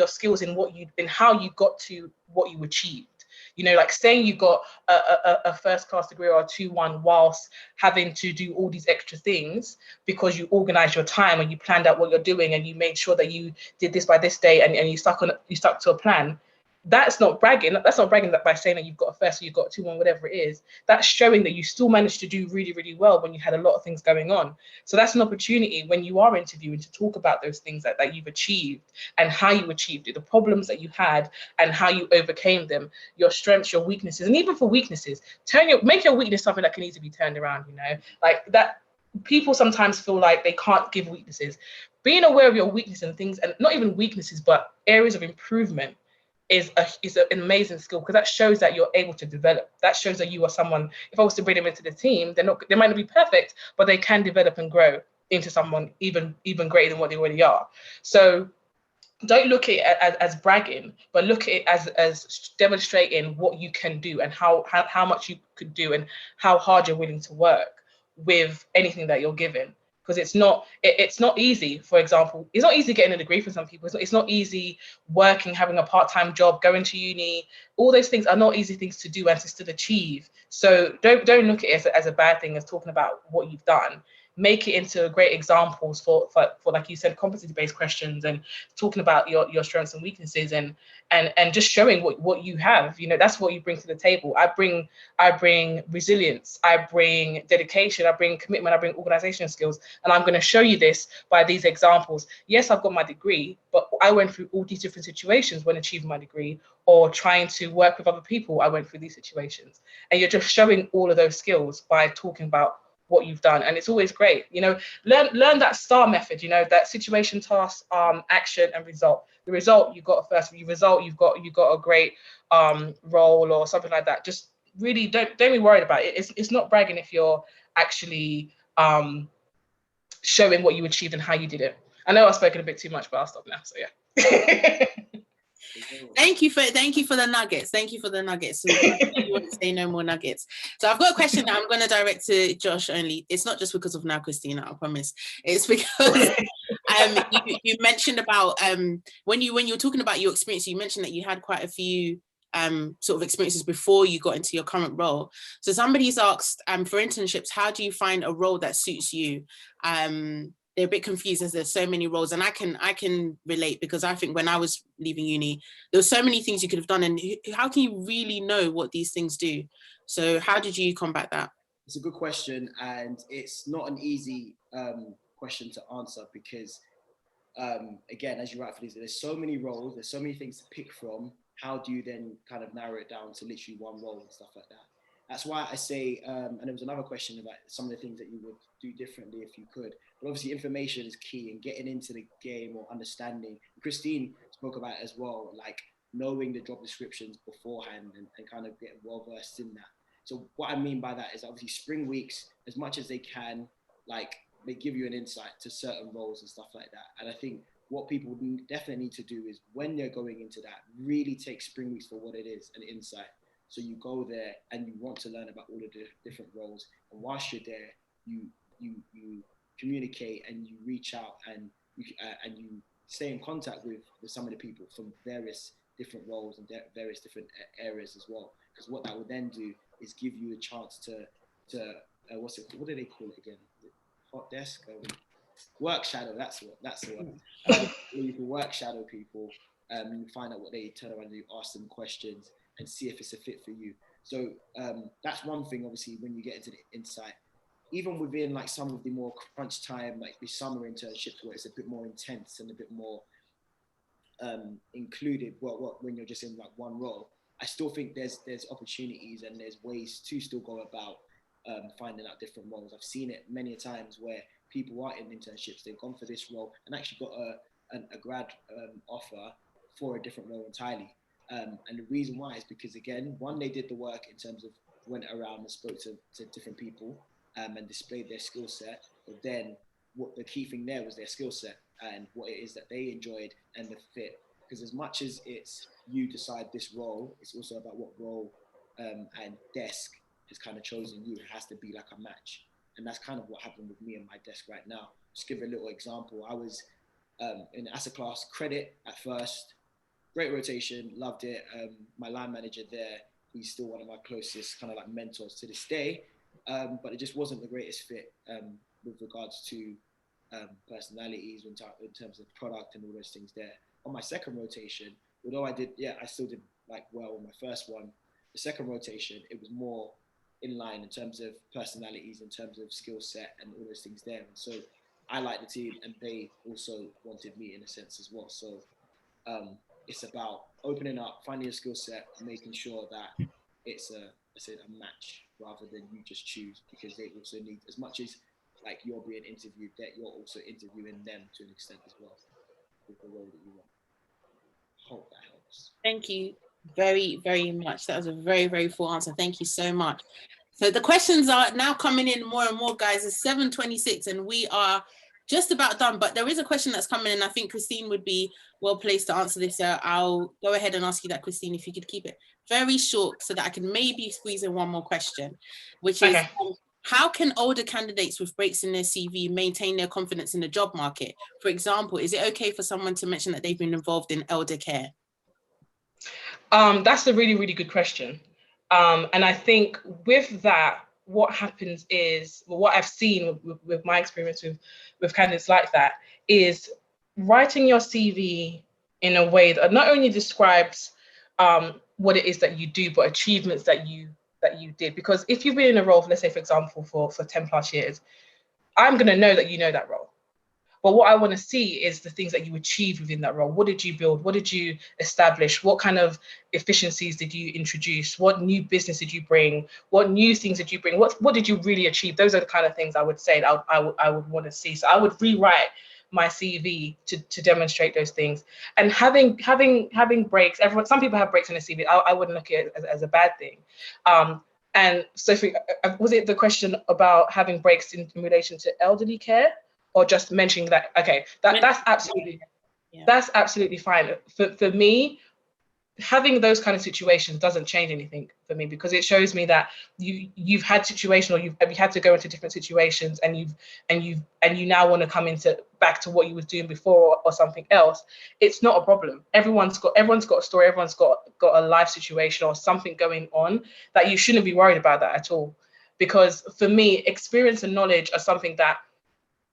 skills in how you got to what you achieved. You know, like saying you got a first class degree or a 2-1 whilst having to do all these extra things because you organized your time and you planned out what you're doing and you made sure that you did this by this day and you stuck to a plan. That's not bragging. That's not bragging that by saying that you've got a first or you've got a 2-1, whatever it is. That's showing that you still managed to do really, really well when you had a lot of things going on. So that's an opportunity when you are interviewing to talk about those things that you've achieved and how you achieved it, the problems that you had and how you overcame them, your strengths, your weaknesses, and even for weaknesses, make your weakness something that can easily be turned around. You know, like that. People sometimes feel like they can't give weaknesses. Being aware of your weaknesses and things, and not even weaknesses, but areas of improvement, is an amazing skill, because that shows that you're able to develop. That shows that you are someone, if I was to bring them into the team, they might not be perfect, but they can develop and grow into someone even greater than what they already are. So don't look at it as bragging, but look at it as demonstrating what you can do and how much you could do and how hard you're willing to work with anything that you're given. Because it's not easy. For example, it's not easy getting a degree for some people. It's not easy working, having a part-time job, going to uni. All those things are not easy things to do and to still achieve. So don't look at it as a bad thing, as talking about what you've done. Make it into great examples for like you said, competency-based questions, and talking about your strengths and weaknesses, and just showing what you have. You know, that's what you bring to the table. I bring resilience, I bring dedication, I bring commitment, I bring organization skills, and I'm going to show you this by these examples. Yes, I've got my degree, but I went through all these different situations when achieving my degree, or trying to work with other people. I went through these situations, and you're just showing all of those skills by talking about what you've done. And it's always great, you know, learn that STAR method, you know, that situation, task, action, and result. The result, you got a first, you result, you've got a great role or something like that. Just really don't be worried about it. It's not bragging if you're actually showing what you achieved and how you did it. I know I've spoken a bit too much, but I'll stop now. So yeah. Thank you for the nuggets. Thank you for the nuggets. So you want to say no more nuggets. So I've got a question that I'm going to direct to Josh only. It's not just because of now, Christina, I promise. It's because you mentioned about when you were talking about your experience, you mentioned that you had quite a few sort of experiences before you got into your current role. So somebody's asked for internships, how do you find a role that suits you? They're a bit confused as there's so many roles, and I can relate, because I think when I was leaving uni, there were so many things you could have done, and how can you really know what these things do? So how did you combat that? It's a good question, and it's not an easy question to answer, because again, as you rightfully said, there's so many roles, there's so many things to pick from. How do you then kind of narrow it down to literally one role and stuff like that? That's why I say, and there was another question about some of the things that you would do differently if you could. But obviously information is key, and getting into the game or understanding. Christine spoke about it as well, like knowing the job descriptions beforehand and kind of getting well versed in that. So what I mean by that is obviously spring weeks, as much as they can, like they give you an insight to certain roles and stuff like that. And I think what people definitely need to do is, when they're going into that, really take spring weeks for what it is, an insight. So you go there and you want to learn about all of the different roles, and whilst you're there, you communicate and you reach out and you stay in contact with some of the people from various different roles and various different areas as well. Because what that would then do is give you a chance to what do they call it again? Hot desk, work shadow. That's the one. You can work shadow people, and you find out what they turn around and you ask them questions and see if it's a fit for you. So that's one thing. Obviously, when you get into the insight, even within like some of the more crunch time, like the summer internships where it's a bit more intense and a bit more included, when you're just in like one role, I still think there's opportunities and there's ways to still go about finding out different roles. I've seen it many times where people are in internships, they've gone for this role and actually got a grad offer for a different role entirely. And the reason why is because, again, one, they did the work in terms of went around and spoke to different people and displayed their skill set. But then what the key thing there was their skill set and what it is that they enjoyed and the fit. Because as much as it's you decide this role, it's also about what role and desk has kind of chosen you. It has to be like a match. And that's kind of what happened with me and my desk right now. Just give a little example. I was in asset class credit at first. Great rotation, loved it. My line manager there, he's still one of my closest kind of like mentors to this day. But it just wasn't the greatest fit with regards to personalities in terms of product and all those things there. On my second rotation, although I still did like well on my first one. The second rotation, it was more in line in terms of personalities, in terms of skill set and all those things there. And so I liked the team and they also wanted me in a sense as well. So it's about opening up, finding a skill set, making sure that it's a match rather than you just choose, because they also need, as much as like you're being interviewed, that you're also interviewing them to an extent as well with the role that you want. Hope that helps. Thank you very, very much. That was a very, very full answer. Thank you so much. So the questions are now coming in more and more, guys. It's 7:26 and we are just about done, but there is a question that's coming in. I think Christine would be well placed to answer this. So I'll go ahead and ask you that, Christine, if you could keep it very short so that I can maybe squeeze in one more question, which is, how can older candidates with breaks in their CV maintain their confidence in the job market? For example, is it okay for someone to mention that they've been involved in elder care? That's a really, really good question. And I think with that, what happens is, well, what I've seen with my experience with candidates like that is writing your CV in a way that not only describes what it is that you do, but achievements that you did. Because if you've been in a role, let's say, for example, for 10 plus years, I'm going to know that you know that role. But what I want to see is the things that you achieved within that role. What did you build? What did you establish? What kind of efficiencies did you introduce? What new business did you bring? What new things did you bring? What did you really achieve? Those are the kind of things I would say that I would want to see. So I would rewrite my CV to demonstrate those things. And having breaks, some people have breaks in their CV. I wouldn't look at it as a bad thing. And Sophie, was it the question about having breaks in relation to elderly care, or just mentioning that? Okay, that's absolutely fine. For me, having those kind of situations doesn't change anything for me, because it shows me that you've had situations, or you've had to go into different situations, and you now want to come back to what you were doing before or something else. It's not a problem. Everyone's got a story. Everyone's got a life situation or something going on that you shouldn't be worried about that at all. Because for me, experience and knowledge are something that,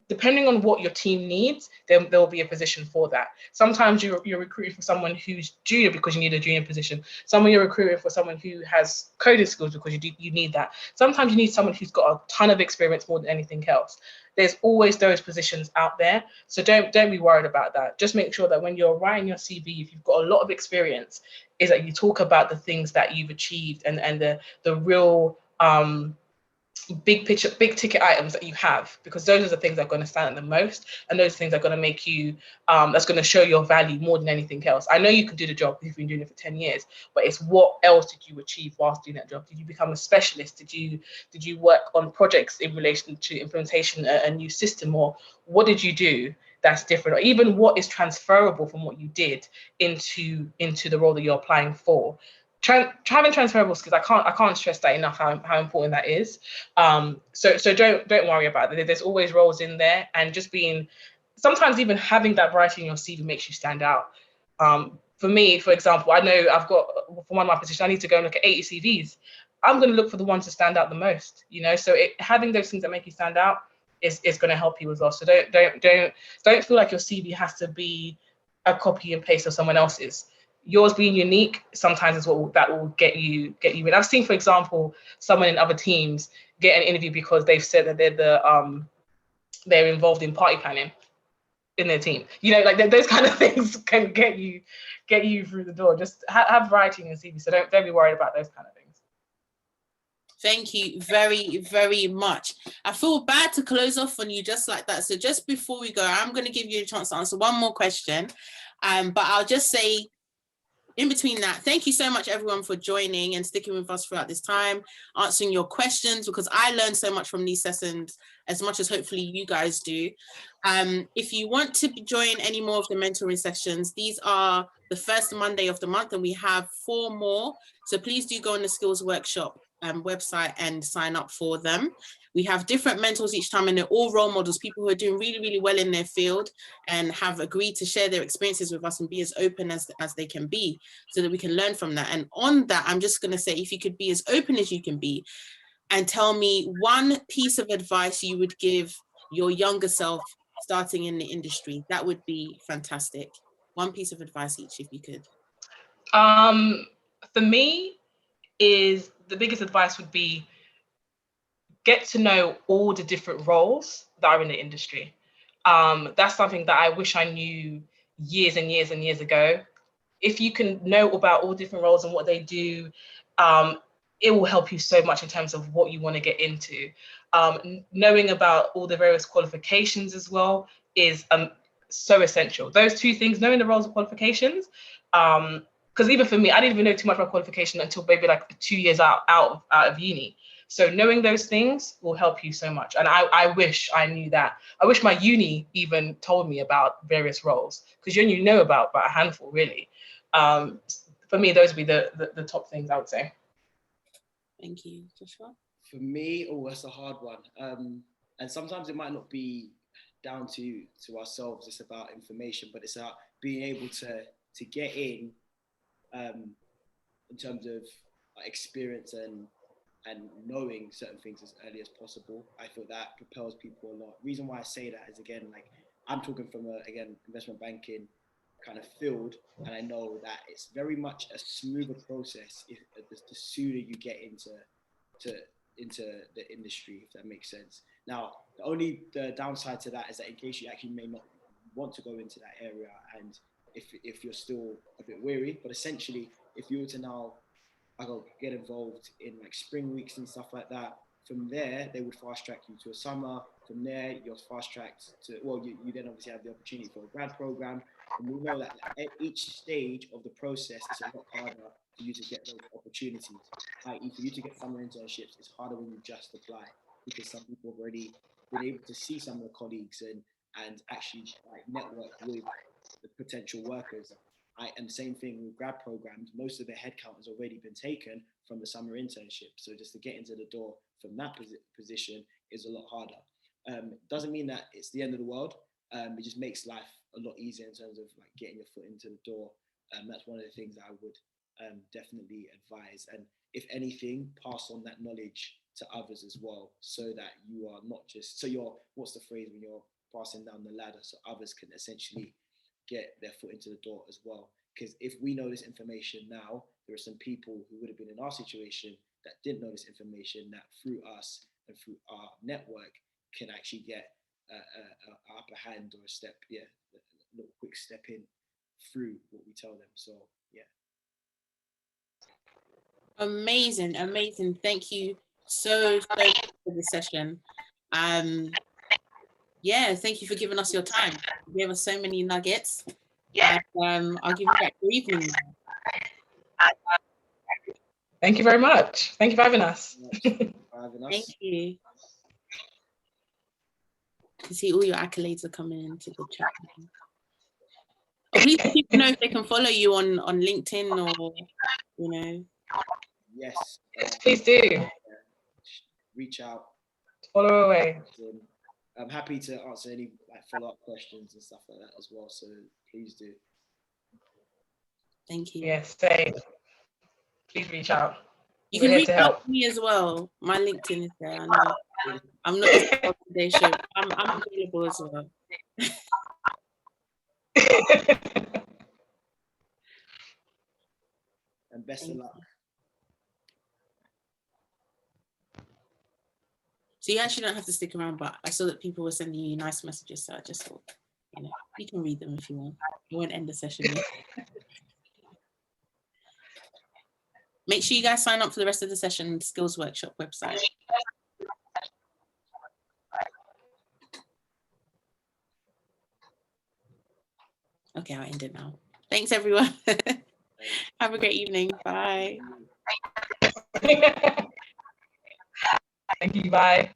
depending on what your team needs, there will be a position for that. Sometimes you're recruiting for someone who's junior because you need a junior position. Sometimes you're recruiting for someone who has coding skills because you need that. Sometimes you need someone who's got a ton of experience more than anything else. There's always those positions out there. So don't be worried about that. Just make sure that when you're writing your CV, if you've got a lot of experience, is that you talk about the things that you've achieved and the real big ticket items that you have, because those are the things that are going to stand out the most, and those things are going to make you that's going to show your value more than anything else. I know you can do the job if you've been doing it for 10 years, but it's what else did you achieve whilst doing that job? Did you become a specialist? Did you work on projects in relation to implementation a new system, or what did you do that's different, or even what is transferable from what you did into the role that you're applying for? Having transferable skills, I can't stress that enough, how important that is. So don't worry about it. There's always roles in there, and just sometimes even having that variety in your CV makes you stand out. For me, for example, I know I've got, for one of my positions, I need to go and look at 80 CVs. I'm going to look for the ones to stand out the most, so having those things that make you stand out is going to help you as well. So don't feel like your CV has to be a copy and paste of someone else's. Yours being unique sometimes is that will get you in. I've seen, for example, someone in other teams get an interview because they've said that they're involved in party planning in their team. Like those kind of things can get you through the door. Just have variety in your CV, so don't be worried about those kind of things. Thank you very, very much. I feel bad to close off on you just like that. So just before we go, I'm going to give you a chance to answer one more question. But I'll just say, in between that, thank you so much, everyone, for joining and sticking with us throughout this time, answering your questions, because I learned so much from these sessions, as much as hopefully you guys do. If you want to join any more of the mentoring sessions, these are the first Monday of the month, and we have 4 more. So please do go on the Skills Workshop website and sign up for them. We have different mentors each time, and they're all role models, people who are doing really, really well in their field and have agreed to share their experiences with us and be as open as they can be, so that we can learn from that. And on that, I'm just going to say, if you could be as open as you can be and tell me one piece of advice you would give your younger self starting in the industry, that would be fantastic. One piece of advice each, if you could. For me, is the biggest advice would be, get to know all the different roles that are in the industry. That's something that I wish I knew years and years and years ago. If you can know about all different roles and what they do, it will help you so much in terms of what you want to get into. Knowing about all the various qualifications as well is so essential. Those 2 things, knowing the roles and qualifications, because even for me, I didn't even know too much about qualification until maybe like 2 years out of uni. So knowing those things will help you so much. And I wish I knew that. I wish my uni even told me about various roles, because you only know about a handful, really. For me, those would be the top things I would say. Thank you, Joshua. For me, that's a hard one. And sometimes it might not be down to ourselves. It's about information, but it's about being able to get in terms of experience and knowing certain things as early as possible. I feel that propels people a lot. Reason why I say that is, again, like, I'm talking from again, investment banking kind of field, and I know that it's very much a smoother process if the sooner you get into the industry, if that makes sense. Now, the downside to that is that in case you actually may not want to go into that area, and if you're still a bit weary, but essentially, if you were to now get involved in like spring weeks and stuff like that, from there they would fast track you to a summer. From there, you're fast tracked to, well, you then obviously have the opportunity for a grad program. And we know that at each stage of the process, it's a lot harder for you to get those opportunities. I.e., for you to get summer internships, it's harder when you just apply, because some people have already been able to see some of the colleagues and actually like network with the potential workers. And the same thing with grad programs, most of the headcount has already been taken from the summer internship. So just to get into the door from that position is a lot harder. Doesn't mean that it's the end of the world. It just makes life a lot easier in terms of like getting your foot into the door. That's one of the things that I would definitely advise. And if anything, pass on that knowledge to others as well, so that you are not just, so you're, what's the phrase, when you're passing down the ladder, so others can essentially get their foot into the door as well. Because if we know this information now, there are some people who would have been in our situation that didn't know this information, that through us and through our network can actually get an upper hand or a little quick step in through what we tell them. So yeah. Amazing. Thank you so much for the session. Yeah, thank you for giving us your time. You gave us so many nuggets. And, I'll give you back your evening. Thank you very much. Thank you for having us. Thank you. You see all your accolades are coming into the chat. Oh, please let people know if they can follow you on LinkedIn or, you know. Yes. Please do. Reach out. Follow away. I'm happy to answer any like follow-up questions and stuff like that as well. So please do. Thank you. Yes, same. Please reach out. You can reach out to me as well. My LinkedIn is there. I know. I'm not just on today's show. I'm available as well. And best of luck. So you actually don't have to stick around, but I saw that people were sending you nice messages, so I just thought, you know, you can read them if you want. I won't end the session yet. Make sure you guys sign up for the rest of the session, Skills Workshop website. Okay, I'll end it now. Thanks, everyone. Have a great evening. Bye. Thank you. Bye.